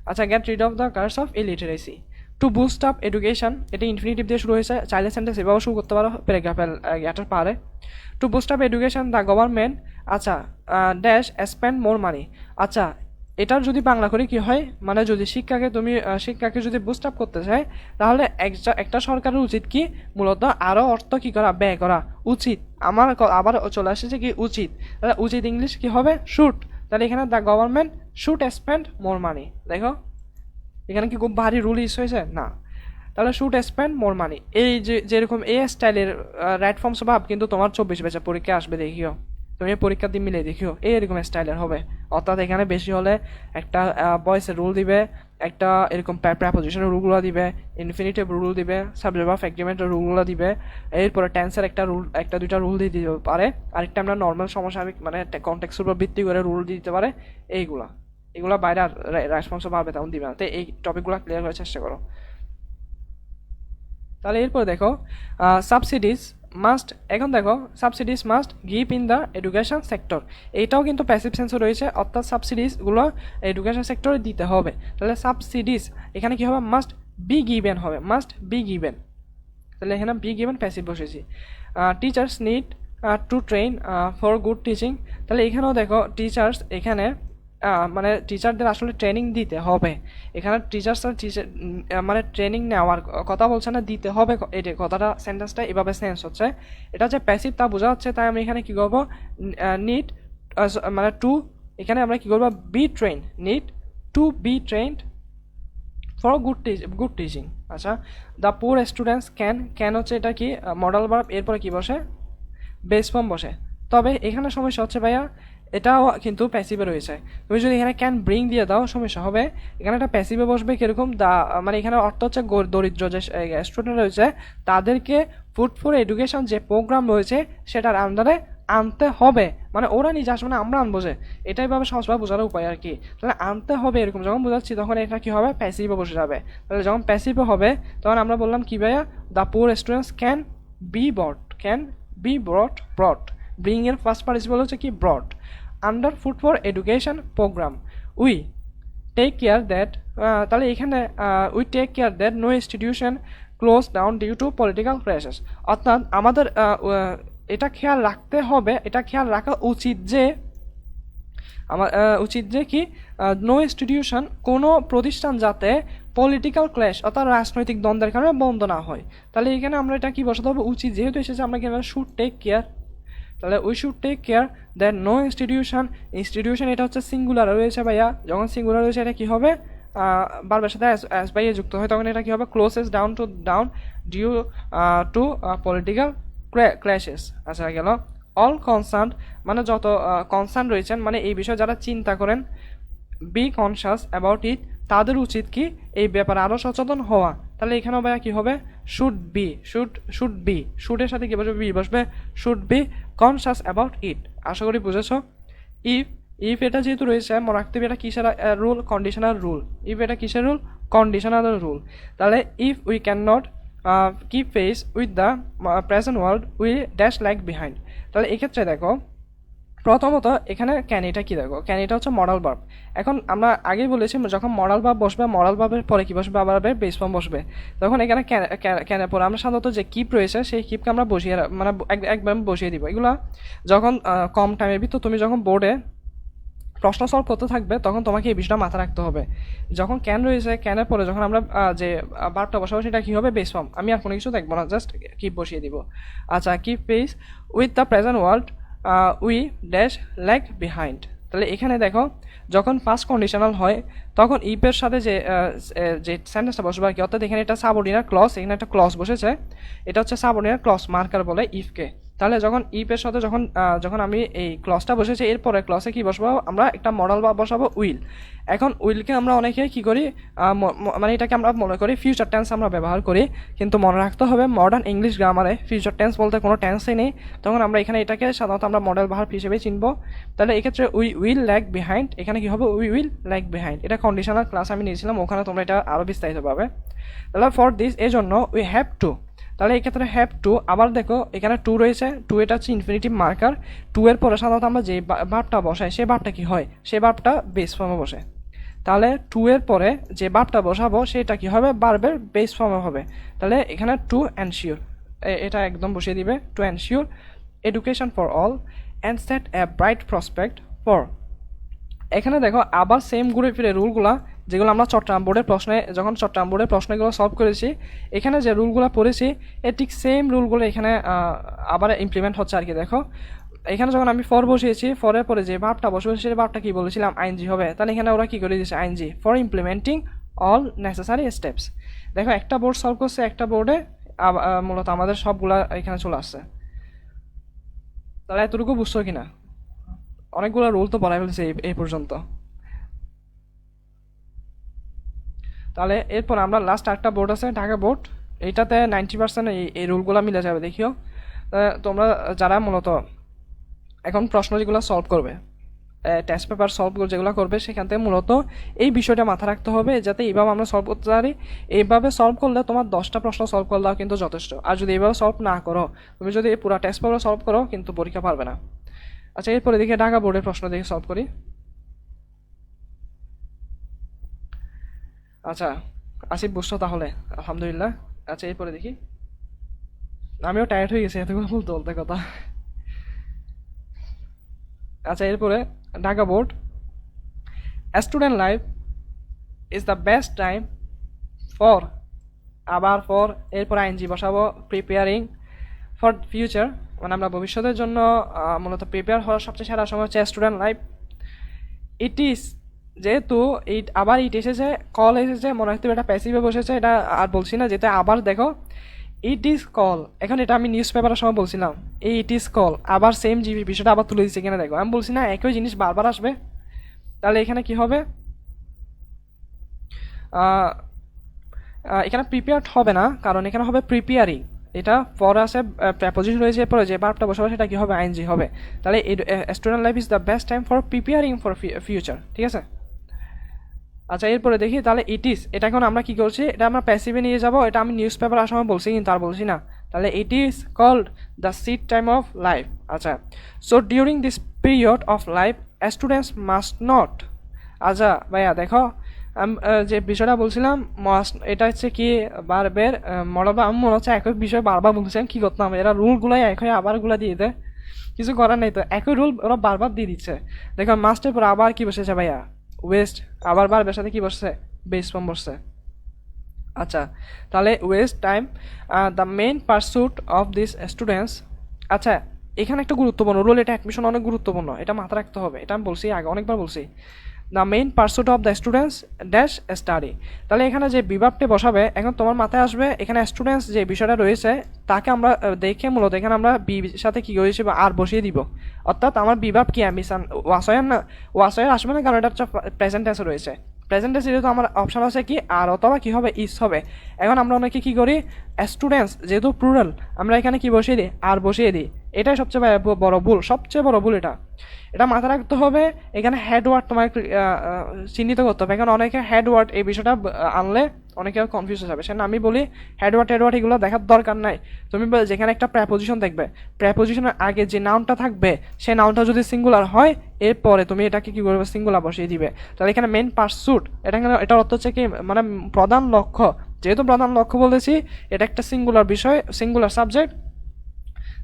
আচ্ছা, get rid of the curse of illiteracy. To boost up education, এটা ইনফিনিটিভ দিয়ে শুরু হয়েছে, চাইলে সেন্টেন্স এভাবে শুরু করতে পারো প্যারাগ্রাফের এটার পারে। Two boost up education the government আচ্ছা ড্যাশ স্পেন্ড মোর মানি। আচ্ছা, এটার যদি বাংলা করে কি হয়, মানে যদি শিক্ষাকে যদি বুস্ট আপ করতে চায়, তাহলে একটা সরকারের উচিত কি মূলত আরও অর্থ কি করা? ব্যয় করা উচিত। আমার আবার চলে আসছে কি উচিত, তাহলে উচিত ইংলিশ কি হবে? শুড। তাহলে এখানে the government should spend more money. দেখো এখানে কি খুব ভারী রুল ইউজ হয়েছে? না। তাহলে শুড স্পেন্ড মোর মানি, এই যেরকম এই স্টাইলের রাইট ফর্ম স্বভাব কিন্তু তোমার 24 ব্যাচে পরীক্ষা আসবে, দেখিও তুমি পরীক্ষা দিয়ে মিলে দেখিও এইরকম স্টাইলের হবে। অর্থাৎ এখানে বেশি হলে একটা ভয়েসের রুল দিবে, একটা এরকম প্রেপোজিশনের রুলগুলো দিবে, ইনফিনিটিভ রুল দিবে, সাবজেক্ট অফ এগ্রিমেন্টের রুলগুলো দিবে, এরপরে টেন্সের একটা দুইটা রুল দিয়ে দিতে পারে, আরেকটা আমরা নর্মাল সমসাময়িক মানে কনটেক্সটের উপর ভিত্তি করে রুল দিতে পারে। এগুলা বাইরে আর রেসপন্স পাবে তেমন দিবে না। তো এই টপিকগুলো ক্লিয়ার করার চেষ্টা করো। তাহলে এরপর দেখো সাবসিডিজ মাস্ট, এখন দেখো subsidies must give in the education sector, এইটাও কিন্তু প্যাসিভ সেন্সে রয়েছে, অর্থাৎ সাবসিডিজগুলো এডুকেশন সেক্টরে দিতে হবে। তাহলে সাবসিডিজ এখানে কি হবে? মাস্ট বি গিভেন হবে, মাস্ট বি গিভেন। তাহলে এখানে বি গিভেন প্যাসিভ বসেছি। Teachers need to train for good teaching, তাহলে এখানেও দেখো টিচার্স এখানে মানে টিচারদের আসলে ট্রেনিং দিতে হবে। এখানে মানে ট্রেনিং নেওয়ার কথা বলছে না, দিতে হবে। এটা কথাটা সেন্টেন্সটা এভাবে সেন্স হচ্ছে, এটা যে প্যাসিভ তা বোঝা হচ্ছে। তাই আমি এখানে কি করবো? নিড মানে টু, এখানে আমরা কি করবো? Be train, need to be trained for good teaching. আচ্ছা, দ্য পুর স্টুডেন্টস ক্যান হচ্ছে এটা কি মডাল ভার্ব, এরপরে কি বসে? বেস ফর্ম বসে। তবে এখানে সমস্যা হচ্ছে ভাইয়া, এটাও কিন্তু প্যাসিভে রয়েছে। তুমি যদি এখানে ক্যান ব্রিং দিয়ে দাও সমস্যা হবে। এখানে একটা প্যাসিভে বসবে কিরকম? মানে এখানে অর্থ হচ্ছে দরিদ্র যে স্টুডেন্ট রয়েছে তাদেরকে ফুড ফর এডুকেশন যে প্রোগ্রাম রয়েছে সেটার আন্ডারে আনতে হবে, মানে ওরা নিজে আসবে না, আমরা আনবো যে, এটাই ভাবে সহজভাবে বোঝার উপায় আর কি। তাহলে আনতে হবে এরকম যখন বোঝাচ্ছি, তখন এটা কি হবে? প্যাসিভে বসে যাবে। তাহলে যখন প্যাসিভে হবে তখন আমরা বললাম কি ভাইয়া? The poor students can be brought. Bring এর ফার্স্ট পার্টিসিপল হচ্ছে কি? Brought. Under food for education programme we take care that, তাহলে এখানে we take care that no institution close down due to political crisis, অর্থাৎ আমাদের এটা খেয়াল রাখতে হবে, এটা খেয়াল রাখা উচিত যে কি নো ইনস্টিটিউশন, কোনো প্রতিষ্ঠান যাতে পলিটিক্যাল ক্ল্যাশ অর্থাৎ রাজনৈতিক দ্বন্দ্বের কারণে বন্ধ না হয়। তাহলে এখানে আমরা এটা কি বসাতে হবে? উচিত, যেহেতু এসেছে আমরা কি শুড টেক কেয়ার, তাহলে we should take care that no institution এটা হচ্ছে সিঙ্গুলার রয়েছে ভাইয়া, যখন সিঙ্গুলার রয়েছে এটা কি হবে? বারবার সাথে অ্যাস বাই যুক্ত হয়, তখন এটা কি হবে? Closes down due to political clashes. আচ্ছা গেল। অল কনসার্ন মানে যত কনসার্ন রয়েছেন, মানে এই বিষয়ে যারা চিন্তা করেন, বি কনসাস অ্যাবাউট ইট, তাদের উচিত কি এই ব্যাপারে আরও সচেতন হওয়া। তাহলে এখানেও ভাইয়া কি হবে? শুড বি, শুডের সাথে কি বসবে? বি বসবে, should be conscious about it. আশা করি বুঝেছ। ইফ এটা যেহেতু রয়েছে মনে রাখতে হবে এটা কিসের রুল? Conditional rule. ইফ এটা কিসের রুল? Conditional rule. তাহলে if we can not keep face with the present world we dash like behind, তাহলে এক্ষেত্রে দেখো প্রথমত এখানে ক্যান এটা কি দেখো, ক্যান এটা হচ্ছে মডাল ভার্ব। এখন আমরা আগেই বলেছি যখন মডাল ভার্ব বসবে, মডাল ভার্বের পরে কি বসবে, আবার বেস ফর্ম বসবে। তখন এখানে ক্যানের পরে আমরা সাধারণত যে কিপ রয়েছে সেই কিপকে আমরা বসিয়ে মানে একবার বসিয়ে দিব। এগুলো যখন কম টাইমের ভিতর তুমি যখন বোর্ডে প্রশ্ন সলভ করতে থাকবে তখন তোমাকে এই বিষয়টা মাথায় রাখতে হবে। যখন ক্যান রয়েছে, ক্যানের পরে যখন আমরা যে ভার্বটা বসাবো সেটা কী হবে, বেস ফর্ম। আমি আর কোনো কিছু দেখবো না, জাস্ট কিপ বসিয়ে দিব। আচ্ছা, keep pace with the present world we dash lag behind. তাহলে এখানে দেখো যখন পাস্ট কন্ডিশনাল হয় তখন ইপের সাথে যে সেন্টেন্সটা বসবে আর কি, অর্থাৎ এখানে এটা সাবঅর্ডিনেট ক্লজ, এখানে একটা ক্লজ বসেছে, এটা হচ্ছে সাবঅর্ডিনেট ক্লজ মার্কার বলে ইফকে। তাহলে যখন ইপের সাথে যখন আমি এই ক্লজটা বসেছি, এরপরে ক্লজে কি বসবো, আমরা একটা মডাল বা বসাবো উইল। এখন উইলকে আমরা অনেকে কি করি, মানে এটাকে আমরা মনে করি ফিউচার টেন্স আমরা ব্যবহার করি, কিন্তু মনে রাখতে হবে মডার্ন ইংলিশ গ্রামারে ফিউচার টেন্স বলতে কোনো টেন্সই নেই। তখন আমরা এখানে এটাকে সাধারণত আমরা মডেল ভার্ব হিসেবে চিনবো। তাহলে এক্ষেত্রে উই উইল ল্যাগ বিহাইন্ড, এখানে কি হবে, উই উইল ল্যাগ বিহাইন্ড। এটা কন্ডিশনাল ক্লাস আমি নিয়েছিলাম, ওখানে তোমরা এটা আরও বিস্তারিত পাবে। তাহলে ফর দিস এই জন্য উই হ্যাভ টু, তাহলে এক্ষেত্রে হ্যাভ টু। আবার দেখো এখানে টু রয়েছে, টু এটা হচ্ছে ইনফিনিটিভ মার্কার। টু এর পরে সাধারণত আমরা যে ভার্বটা বসাই সেই ভার্বটা কি হয়, সেই ভার্বটা বেস ফর্মে বসে। তাহলে টু এর পরে যে ভার্বটা বসাবো সেটা কি হবে, ভার্বের বেস ফর্মে হবে। তাহলে এখানে টু এনশিওর, এটা একদম বসিয়ে দিবে, to ensure education for all and set a bright prospect for. এখানে দেখো আবার সেম ঘুরে ফিরে রুলগুলা যেগুলো আমরা চট্টগ্রাম বোর্ডের প্রশ্নে, যখন চট্টগ্রাম বোর্ডের প্রশ্নগুলো সলভ করেছি, এখানে যে রুলগুলো পড়েছি এই ঠিক সেম রুলগুলো এখানে আবার ইমপ্লিমেন্ট হচ্ছে আর কি। দেখো এখানে যখন আমি ফর বসিয়েছি, ফরের পরে যে ভার্বটা বসবে সেই ভার্বটা কি বলেছিলাম, আইএনজি হবে। তাহলে এখানে ওরা কি করে দিয়েছে, ING for implementing all necessary steps. দেখো একটা বোর্ড সলভ করছে, একটা বোর্ডে মূলত আমাদের সবগুলা এখানে চলে আসছে। তাহলে এতটুকু বুঝছো কিনা, অনেকগুলো রুল তো বলাই ফেলছে এই পর্যন্ত। তাহলে এরপর আমরা লাস্ট একটা বোর্ড আছে ঢাকা বোর্ড, এইটাতে 90% এই রুলগুলো মিলে যাবে। দেখিও তোমরা যারা মূলত এখন প্রশ্ন যেগুলো সলভ করবে, টেস্ট পেপার সলভ যেগুলো করবে, সেখান থেকে মূলত এই বিষয়টা মাথায় রাখতে হবে যাতে এইভাবে আমরা সলভ করতে পারি। এইভাবে সলভ করলে তোমার 10টা প্রশ্ন সলভ করলেও কিন্তু যথেষ্ট। আর যদি এইভাবে সলভ না করো, তুমি যদি পুরো টেস্ট পেপার সলভ করো কিন্তু পরীক্ষা পারবে না। আচ্ছা, এরপরে দেখি ঢাকা বোর্ডের প্রশ্ন দেখে সলভ করি। আচ্ছা আসিফ, বুঝছো তাহলে, আলহামদুলিল্লাহ। আচ্ছা এরপরে দেখি, আমিও টায়ার্ড হয়ে গেছি এতগুলো বলতে বলতে কথা। আচ্ছা এরপরে Dhaka board, student life is the best time for, আবার ফর এরপর আইএনজি বসাবো, প্রিপেয়ারিং ফর ফিউচার, মানে আমরা ভবিষ্যতের জন্য মূলত প্রিপেয়ার হওয়ার সবচেয়ে সেরা সময় হচ্ছে স্টুডেন্ট লাইফ। ইট ইজ, যেহেতু আবার ইট এসেছে, কল এসেছে, মনে হয়তো এটা প্যাসিভে বসেছে, এটা আর বলছি না, যেহেতু আবার দেখো ইট ইজ কল, এখন এটা আমি নিউজ পেপারের সময় বলছিলাম এই ইট ইজ কল, আবার সেম জিবি বিষয়টা আবার তুলে দিচ্ছে কিনা দেখো, আমি বলছি না একই জিনিস বারবার আসবে। তাহলে এখানে কি হবে, এখানে প্রিপেয়ার্ড হবে না, কারণ এখানে হবে প্রিপেয়ারিং। এটা ফর আছে, প্রেপোজিশন রয়েছে, এরপরে যে ভার্বটা বসাবে সেটা কি হবে, আইএনজি হবে। তাহলে student life is the best time for preparing for future, ঠিক আছে। আচ্ছা এরপরে দেখি, তাহলে ইট ইজ, এটা এখন আমরা কি করছি, এটা আমরা প্যাসিভে নিয়ে যাব, এটা আমি নিউজ পেপার আসার সময় বলছি কিন্তু আর বলছি না। তাহলে it is called the seat time of life. আচ্ছা, so during this period of life students must not. আচ্ছা ভাইয়া দেখো, যে বিষয়টা বলছিলাম মাস্ট, এটা হচ্ছে কি বারবার মডেল, বা আমি মনে হচ্ছে একই বিষয় বারবার বলছিলাম, কী করতাম, এরা রুলগুলাই একই আবারগুলো দিয়ে দেয়, কিছু করার নেই তো, একই রুল ওরা বারবার দিয়ে দিচ্ছে। দেখো মাস্টের পর আবার কি বসেছে ভাইয়া, ওয়েস্ট, আবার বারবার সাথে কি বসছে, বেস ফর্ম বসছে। আচ্ছা তাহলে waste time the main pursuit of this students. আচ্ছা এখানে একটা গুরুত্বপূর্ণ রুল, এটা অ্যাডমিশন অনেক গুরুত্বপূর্ণ, এটা মাথায় রাখতে হবে, এটা আমি বলছি আগে অনেকবার বলছি। The main pursuit of the students dash study. তাহলে এখানে যে বিভাগটি বসাবে, এখন তোমার মাথায় আসবে এখানে স্টুডেন্টস যে বিষয়টা রয়েছে তাকে আমরা দেখে মূলত এখানে আমরা বি সাথে কী করেছি বা আর বসিয়ে দিব, অর্থাৎ আমার বিভাগ কি অ্যাম্বিশন, ওয়াসয়ার না, ওয়াসয়ার আসবে না, কারণ এটা হচ্ছে প্রেজেন্ট টেন্সে রয়েছে। প্রেজেন্ট টেন্সে যেহেতু আমার অপশন আছে কি আর অথবা কী হবে, ইস হবে। এখন আমরা অনেকে কী করি, স্টুডেন্টস যেহেতু প্লুরাল আমরা এখানে কি বসিয়ে দিই, আর বসিয়ে দিই, এটাই সবচেয়ে বড় ভুল, সবচেয়ে বড় ভুল এটা। এটা মাথায় রাখতে হবে, এখানে হেডওয়ার্ড তোমার চিহ্নিত করতে হবে। এখন অনেকে হেডওয়ার্ড এই বিষয়টা আনলে অনেকে কনফিউজ হয়ে যাবে। সেখানে আমি বলি হেডওয়ার্ড এগুলো দেখার দরকার নাই। তুমি যেখানে একটা প্রেপোজিশন দেখবে, প্রেপোজিশনের আগে যে নাউনটা থাকবে সেই নাউনটা যদি সিঙ্গুলার হয়, এরপরে তুমি এটাকে কি করবে, সিঙ্গুলার বসিয়ে দিবে। তাহলে এখানে মেন পারস্যুট, এটার অর্থ হচ্ছে কি, মানে প্রধান লক্ষ্য। যেহেতু প্রধান লক্ষ্য বলেছি, এটা একটা সিঙ্গুলার বিষয়, সিঙ্গুলার সাবজেক্ট,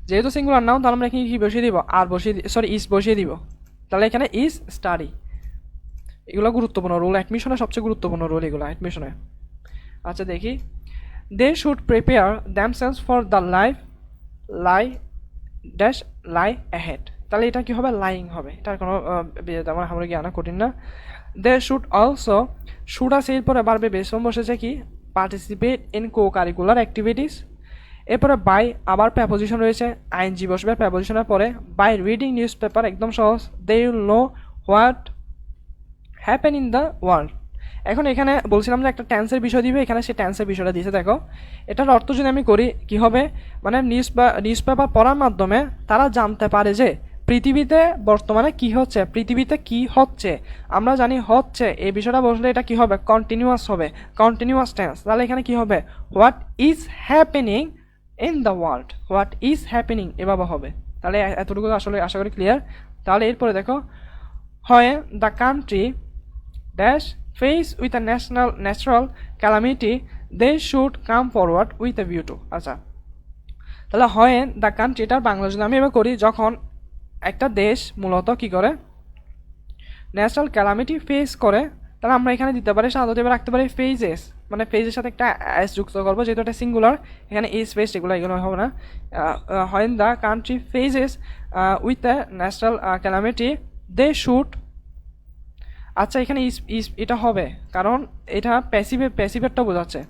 যেহেতু সিঙ্গুলার নাউন, তাহলে আমরা এখানে কি বসিয়ে দিব, আর বসিয়ে ইস বসিয়ে দিব। তাহলে এখানে ইজ স্টাডি। এগুলো গুরুত্বপূর্ণ রুল, অ্যাডমিশনে সবচেয়ে গুরুত্বপূর্ণ রুল এগুলো অ্যাডমিশনে। আচ্ছা দেখি, they should prepare themselves for the life ahead. তাহলে এটা কি হবে, লাইং হবে। এটার কোনো আমার আমরা কি আনা কঠিন না। দে শুড অলসো, শুড আছে এরপরে বাড়বে বেসম বসেছে কি, participate in co curricular activities. এরপরে বাই আবার প্রেপোজিশন রয়েছে, আইএনজি বসবে প্রেপোজিশনের পরে। বাই রিডিং নিউজ পেপার, একদম সহজ। They will know what happen in the world. এখন এখানে বলছিলাম যে একটা টেন্সের বিষয় দিবে, এখানে সে টেন্সের বিষয়টা দিয়েছে। দেখো এটার অর্থ যদি আমি করি কি হবে, মানে নিউজ পেপার পড়ার মাধ্যমে তারা জানতে পারে যে পৃথিবীতে বর্তমানে কি হচ্ছে, পৃথিবীতে কি হচ্ছে। আমরা জানি হচ্ছে, এই বিষয়টা বসলে এটা কি হবে, কন্টিনিউয়াস হবে, কন্টিনিউয়াস টেন্স। তাহলে এখানে কি হবে, what is happening in the world, what is happening এভাবে হবে। তাহলে এতটুকু আসলে আশা করি ক্লিয়ার। তাহলে এরপরে দেখো, হয় the country dash face with a natural calamity, they should come forward with a view to. আচ্ছা, তাহলে হয় দ্য কান্ট্রি, এটার বাংলা যদি আমি এবার করি, যখন একটা দেশ মূলত কি করে, ন্যাচারাল ক্যালামিটি ফেস করে, তাহলে আমরা এখানে দিতে পারি, সাধারণত এবার রাখতে পারি ফেজেস, মানে ফেজের সাথে একটা এস যুক্ত করবো, যেহেতু এটা সিঙ্গুলার, এখানে ইজ ফেস এগুলো হবে না। হয় the country faces with a natural calamity, they should. আচ্ছা, এখানে ইজ এটা হবে কারণ এটা প্যাসিভেরটা বোঝাচ্ছে।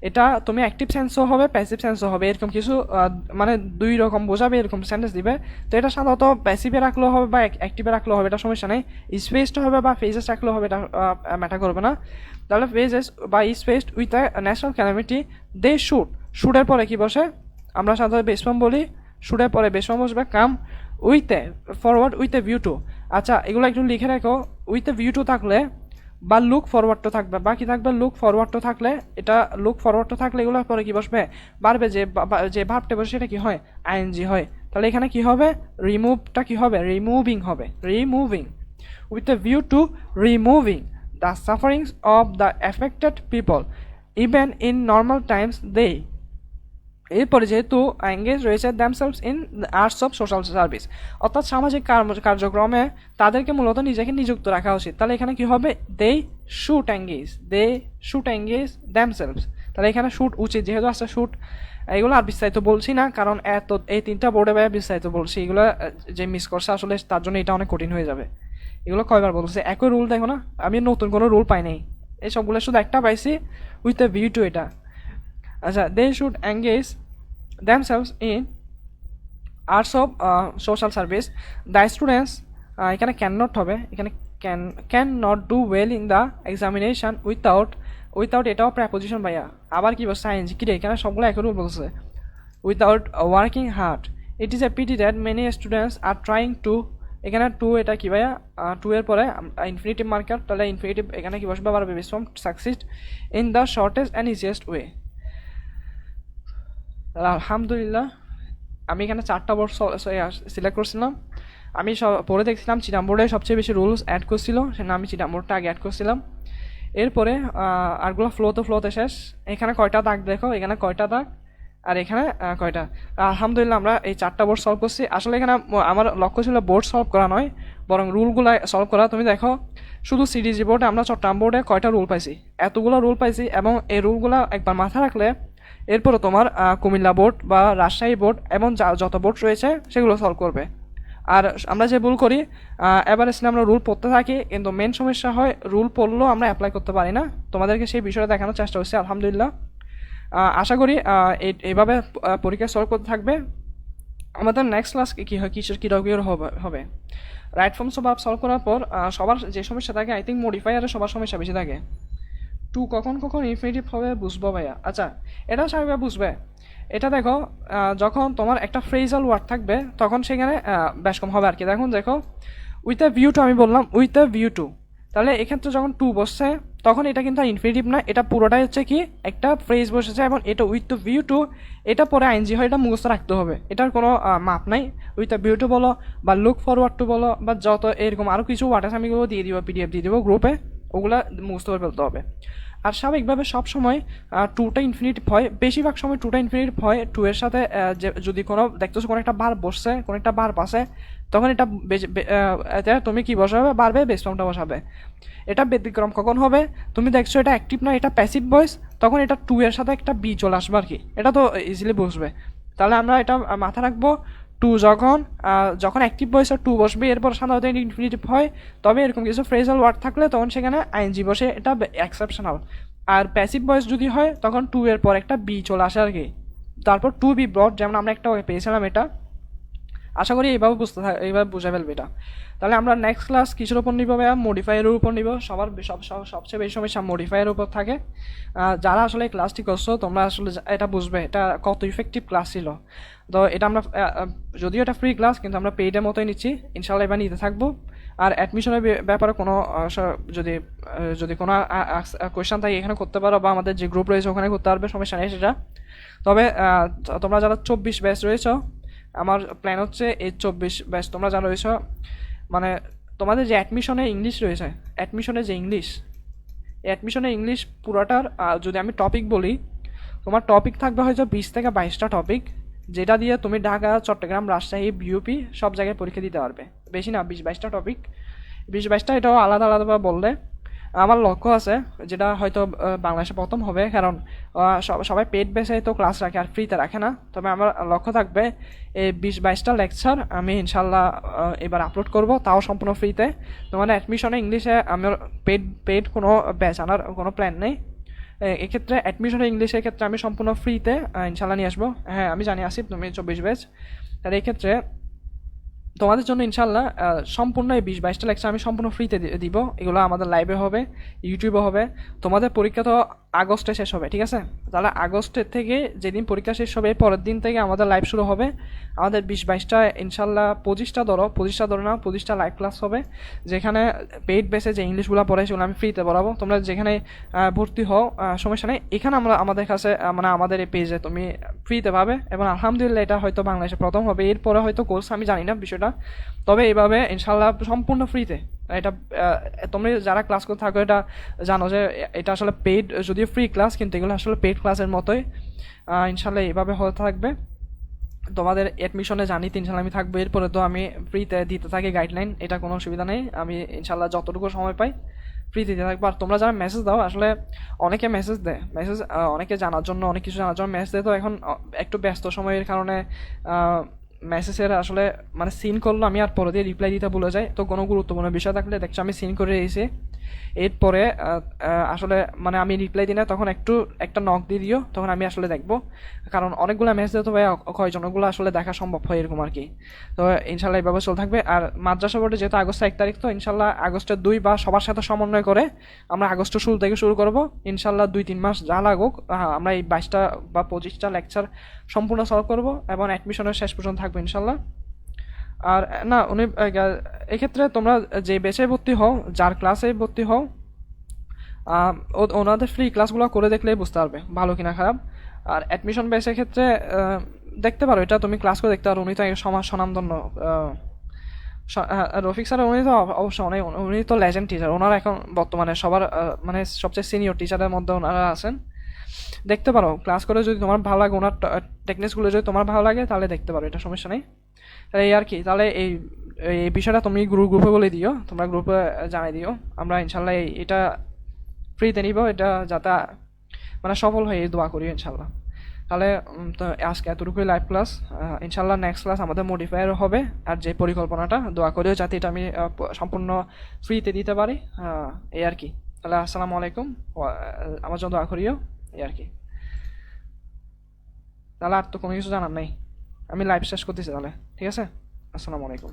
এটা তুমি অ্যাক্টিভ সেন্সও হবে, প্যাসিভ সেন্সও হবে, এরকম কিছু মানে দুই রকম বোঝাবে, এরকম সেন্টেন্স দিবে। তো এটা সাধারণত প্যাসিভে রাখলেও হবে বা অ্যাক্টিভে রাখলেও হবে, এটা সমস্যা নেই। স্পেসড হবে বা ফেজেস রাখলেও হবে, এটা ম্যাটার করবে না। তাহলে ফেজেস বা spaced with a national calamity, they শুডের পরে কি বসে, আমরা সাধারণত বেস ফর্ম বলি, শুডের পরে বেস ফর্ম বসবে, come with a forward with a view to. আচ্ছা, এগুলো একটু লিখে রাখো। উইথ এ ভিউ টু থাকলে বা লুক ফরওয়ার্ড তো থাকবে, বা কি থাকবে, লুক ফরওয়ার্ড তো থাকলে, এটা লুক ফরওয়ার্ড তো থাকলে এগুলোর পরে কি বসবে, বাড়বে যে ভার্বটা বসে সেটা কি হয়, আইএনজি হয়। তাহলে এখানে কি হবে, রিমুভটা কি হবে, রিমুভিং হবে, removing. With a view to removing the sufferings of the affected people even in normal times they. এরপরে যেহেতু এঙ্গেজ রয়েছে themselves in arts of social service, অর্থাৎ সামাজিক কার্যক্রমে তাদেরকে মূলত নিজেকে নিযুক্ত রাখা উচিত। তাহলে এখানে কি হবে, দে শুড এঙ্গেজ দ্যামসেলভস। তাহলে এখানে শুট উচিত, যেহেতু আছে শুট। এগুলো আর বিস্তারিত বলছি না, কারণ এই তিনটা বোর্ডে বাইরে বিস্তারিত বলছি, এগুলো যে মিস করছে আসলে তার জন্য এটা অনেক কঠিন হয়ে যাবে। এগুলো কয়বার বলছে, একই রুল, দেখো না, আমি নতুন কোনো রুল পাই নাই, এই সবগুলো শুধু একটা পাইছি, উইথ এ ভিউ টু এটা। আচ্ছা, they should engage themselves in arts of social service. The students এখানে ক্যান নট হবে, এখানে can not do well in the examination without এটাও প্রেপোজিশন ভাইয়া, আবার কি বলছে, সায়েন্স কি রে, এখানে সবগুলো একই রুল বলছে, without working hard. It is a pity that many students are trying to, এখানে টু এটা কি ভাইয়া, টু এর পরে ইনফিনিটিভ মার্কার, তাহলে ইনফিনিটিভ এখানে কি বসবে, আবার base form succeed in the shortest and easiest way. আলহামদুলিল্লাহ, আমি এখানে 4টা বোর্ড সিলেক্ট করছিলাম। আমি পরে দেখছিলাম চিটাম বোর্ডে সবচেয়ে বেশি রুলস অ্যাড করছিল, সেখানে আমি চিটাম বোর্ডটা আগে অ্যাড করছিলাম। এরপরে আরগুলো ফ্লোতে শেষ। এখানে কয়টা দাগ দেখো, এখানে কয়টা দাগ, আর এখানে কয়টা। আলহামদুলিল্লাহ আমরা এই 4টা বোর্ড সলভ করছি। আসলে এখানে আমার লক্ষ্য ছিল বোর্ড সলভ করা নয়, বরং রুলগুলো সলভ করা। তুমি দেখো, শুধু সিডিজি বোর্ডে আমরা চট্টগ্রাম বোর্ডে কয়টা রুল পাইছি, এতগুলো রুল পাইছি, এবং এই রুলগুলো একবার মাথায় রাখলে এরপরও তোমার কুমিল্লা বোর্ড বা রাজশাহী বোর্ড এবং যত বোর্ড রয়েছে সেগুলো সলভ করবে। আর আমরা যে ভুল করি, এভারেস্টে আমরা রুল পড়তে থাকি, কিন্তু মেন সমস্যা হয় রুল পড়লেও আমরা অ্যাপ্লাই করতে পারি না। তোমাদেরকে সেই বিষয়টা দেখানোর চেষ্টা হচ্ছে আলহামদুলিল্লাহ। আশা করি এইভাবে পরীক্ষা সলভ করতে থাকবে। আমাদের নেক্সট ক্লাস কী হয়, কীরকম হবে, right forms of verb solve করার পর সবার যে সমস্যা থাকে, আই থিঙ্ক মডিফায়ারে সবার সমস্যা বেশি থাকে। টু কখন ইনফিনিটিভ হবে বুঝবো ভাইয়া। আচ্ছা, এটাও স্বাভাবিক বুঝবে। এটা দেখো, যখন তোমার একটা ফ্রেজাল ওয়ার্ড থাকবে তখন সেখানে বেশ কম হবে আর কি। দেখো উইথ এ ভিউ টু, আমি বললাম উইথ এ ভিউ টু, তাহলে এক্ষেত্রে যখন টু বসছে তখন এটা কিন্তু আর ইনফিনিটিভ না, এটা পুরোটাই হচ্ছে কি একটা ফ্রেজ বসেছে এবং এটা উইথ দ্য ভিউ টু, এটা পরে আইএনজি হয়, এটা মুখস্থ রাখতে হবে, এটার কোনো মাপ নাই। উইথ দ্য ভিউ টু বলো বা লুক ফরওয়ার্ড টু বলো বা যত এরকম আরও কিছু ওয়ার্ড আছে আমি এগুলো দিয়ে দিব, পিডিএফ দিয়ে দিব গ্রুপে, ওগুলা মুখস্থ করে ফেলতে হবে। আর স্বাভাবিকভাবে সবসময় টুটা ইনফিনিটিভ হয়, বেশিরভাগ সময় টুটা ইনফিনিটিভ হয়। টু এর সাথে যদি কোনো দেখতেছো কোনো একটা বার বসছে, কোনো একটা বার পাশে, তখন এটা এতে তুমি কি বসাবে, বাড়বে বেস ফর্মটা বসাবে। এটা ব্যতিক্রম কখন হবে, তুমি দেখছো এটা অ্যাক্টিভ না, এটা প্যাসিভ ভয়েস, তখন এটা টু এর সাথে একটা বি চলে আসবে আর কি, এটা তো ইজিলি বসবে। তাহলে আমরা এটা মাথায় রাখবো, টু যখন যখন অ্যাক্টিভ ভয়েসে টু বসবে এরপর সাধারণত ইনফিনিটিভ হয়, তবে এরকম কিছু ফ্রেজাল ওয়ার্ড থাকলে তখন সেখানে আইএনজি বসে, এটা এক্সেপশনাল। আর প্যাসিভ ভয়েস যদি হয় তখন টু এর পর একটা বি চলে আসে আর কি, তারপর টু বি ব্রড, যেমন আমরা একটা পেয়েছিলাম এটা। আশা করি এইভাবে এইভাবে বুঝে ফেলবে এটা। তাহলে আমরা নেক্সট ক্লাস কিসের উপর নিব ভাইয়া, মডিফায়ারের উপর নিব। সবচেয়ে বেশি সমস্যা মডিফায়ারের উপর থাকে। যারা আসলে ক্লাসটি করছো তোমরা আসলে এটা বুঝবে এটা কত ইফেক্টিভ ক্লাস ছিল। তো এটা আমরা যদিও এটা ফ্রি ক্লাস কিন্তু আমরা পেইডের মতোই নিচ্ছি, ইনশাল্লাহ এবার নিতে থাকবো। আর অ্যাডমিশনের ব্যাপারে কোনো যদি যদি কোনো কোয়েশ্চেন থাকে এখানে করতে পারো, বা আমাদের যে গ্রুপ রয়েছে ওখানে করতে পারবে, সমস্যা নেই সেটা। তবে তোমরা যারা 24 ব্যাচ রয়েছো, আমার প্ল্যান হচ্ছে এই 24 ব্যাচ তোমরা যারা রয়েছ, মানে তোমাদের যে অ্যাডমিশনে ইংলিশ রয়েছে, অ্যাডমিশনে যে ইংলিশ, অ্যাডমিশনে ইংলিশ পুরোটার যদি আমি টপিক বলি, তোমার টপিক থাকবে হয়তো 20 থেকে 22টা টপিক, যেটা দিয়ে তুমি ঢাকা, চট্টগ্রাম, রাজশাহী, বিউপি সব জায়গায় পরীক্ষা দিতে পারবে। বেশি না, 20-22টা টপিক, 20-22টা, এটাও আলাদা আলাদাভাবে বললে। আমার লক্ষ্য আছে যেটা হয়তো বাংলাদেশে প্রথম হবে, কারণ সবাই পেড বেসে তো ক্লাস রাখে আর ফ্রিতে রাখে না। তবে আমার লক্ষ্য থাকবে এই 20-22টা লেকচার আমি ইনশাল্লাহ এবার আপলোড করব, তাও সম্পূর্ণ ফ্রিতে। তোমার অ্যাডমিশনে ইংলিশে আমার পেড কোনো ব্যাচ আনার কোনো প্ল্যান নেই। এক্ষেত্রে অ্যাডমিশনে ইংলিশের ক্ষেত্রে আমি সম্পূর্ণ ফ্রিতে ইনশাল্লাহ নিয়ে আসবো। হ্যাঁ আমি জানি আসিফ তুমি 24 ব্যাচ, তাহলে এক্ষেত্রে তোমাদের জন্য ইনশাল্লাহ সম্পূর্ণ এই 20-22টা লেকচার আমি সম্পূর্ণ ফ্রিতে দিব। এগুলো আমাদের লাইভে হবে, ইউটিউবে হবে। তোমাদের পরীক্ষা তো আগস্টে শেষ হবে, ঠিক আছে? তাহলে আগস্টের থেকে যেদিন পরীক্ষা শেষ হবে পরের দিন থেকে আমাদের লাইভ শুরু হবে। আমাদের 20-22টা ইনশাল্লাহ 25টা ধরো না, 25টা লাইভ ক্লাস হবে, যেখানে পেইড বেসে যে ইংলিশগুলো পড়ে সেগুলো আমি ফ্রিতে পড়াবো। তোমরা যেখানে ভর্তি হও সমস্যা নেই, এখানে আমরা আমাদের কাছে মানে আমাদের এই পেজে তুমি ফ্রিতে পাবে। এবং আলহামদুলিল্লাহ এটা হয়তো বাংলাদেশে প্রথম হবে, এরপরে হয়তো কোর্স আমি জানি না বিষয়টা, তবে এইভাবে ইনশাল্লাহ সম্পূর্ণ ফ্রিতে। এটা তুমি যারা ক্লাস করে থাকো এটা জানো যে এটা আসলে পেইড, যদিও ফ্রি ক্লাস কিন্তু এগুলো আসলে পেইড ক্লাসের মতোই। ইনশাল্লাহ এইভাবে হতে থাকবে। তোমাদের অ্যাডমিশনে জানি ইনশাল্লাহ আমি থাকবো, এরপরে তো আমি ফ্রিতে দিতে থাকি গাইডলাইন, এটা কোনো অসুবিধা নেই। আমি ইনশাল্লাহ যতটুকু সময় পাই ফ্রিতে দিতে থাকবো। আর তোমরা যারা মেসেজ দাও, আসলে অনেকে মেসেজ দেয়, অনেকে জানার জন্য, অনেক কিছু জানার জন্য মেসেজ দেয়, তো এখন একটু ব্যস্ত সময়ের কারণে মেসেজের আসলে মানে সিন করলো আমি আর পরে দিয়ে রিপ্লাই দিতে ভুলে যাই। তো কোনো গুরুত্বপূর্ণ বিষয় থাকলে দেখছো আমি সিন করে এসে এরপরে আসলে মানে আমি রিপ্লাই দিই না, তখন একটা নক দিয়ে দিও, তখন আমি আসলে দেখবো। কারণ অনেকগুলো মেসেজ দিতে ভাই কয়জন, ওগুলো আসলে দেখা সম্ভব হয় এরকম আর কি। তো ইনশাল্লাহ এইভাবে চলে থাকবে। আর মাদ্রাসা বোর্ডে যেহেতু আগস্টের 1 তারিখ, তো ইনশাল্লাহ আগস্টের 2 বা সবার সাথে সমন্বয় করে আমরা আগস্টের শুরু থেকে শুরু করবো ইনশাল্লাহ। 2-3 মাস যা লাগুক আমরা এই 22টা বা 25টা লেকচার সম্পূর্ণ সলভ করবো এবং অ্যাডমিশনের শেষ পর্যন্ত থাকবো ইনশাল্লাহ। আর না উনি এক্ষেত্রে তোমরা যে বেচে ভর্তি হও, যার ক্লাসে ভর্তি হও, ওনাদের ফ্রি ক্লাসগুলো করে দেখলেই বুঝতে পারবে ভালো কিনা খারাপ। আর অ্যাডমিশন বেসের ক্ষেত্রে দেখতে পারো, এটা তুমি ক্লাস করে দেখতে পারো। উনি তো সমাজ স্বনামধন্য রফিক স্যার, উনি তো অবশ্যই উনি তো লেজেন্ড টিচার, ওনারা এখন বর্তমানে সবার মানে সবচেয়ে সিনিয়র টিচারের মধ্যে ওনারা আছেন। দেখতে পারো ক্লাস করে, যদি তোমার ভালো লাগে, ওনার টেকনিক্সগুলো যদি তোমার ভালো লাগে তাহলে দেখতে পারো, এটা সমস্যা নেই। এই আর কি, তাহলে এই বিষয়টা তুমি গ্রুপে বলে দিও, তোমরা গ্রুপে জানাই দিও। আমরা ইনশাল্লাহ এটা ফ্রিতে নিব, এটা যাতে মানে সফল হয়ে দোয়া করি ইনশাল্লাহ। তাহলে তো আজকে এতটুকুই লাইভ ক্লাস। ইনশাল্লাহ নেক্সট ক্লাস আমাদের মডিফায়ার হবে। আর যে পরিকল্পনাটা দোয়া করেও যাতে এটা আমি সম্পূর্ণ ফ্রিতে দিতে পারি, এই আর কি। তাহলে আসসালামু আলাইকুম, আমার জন্য দোয়া করিও, এই আর কি। তাহলে আর তো কোনো কিছু জানার নেই, আমি লাইভ শেষ করতেছি তাহলে, ঠিক আছে? আসসালামু আলাইকুম।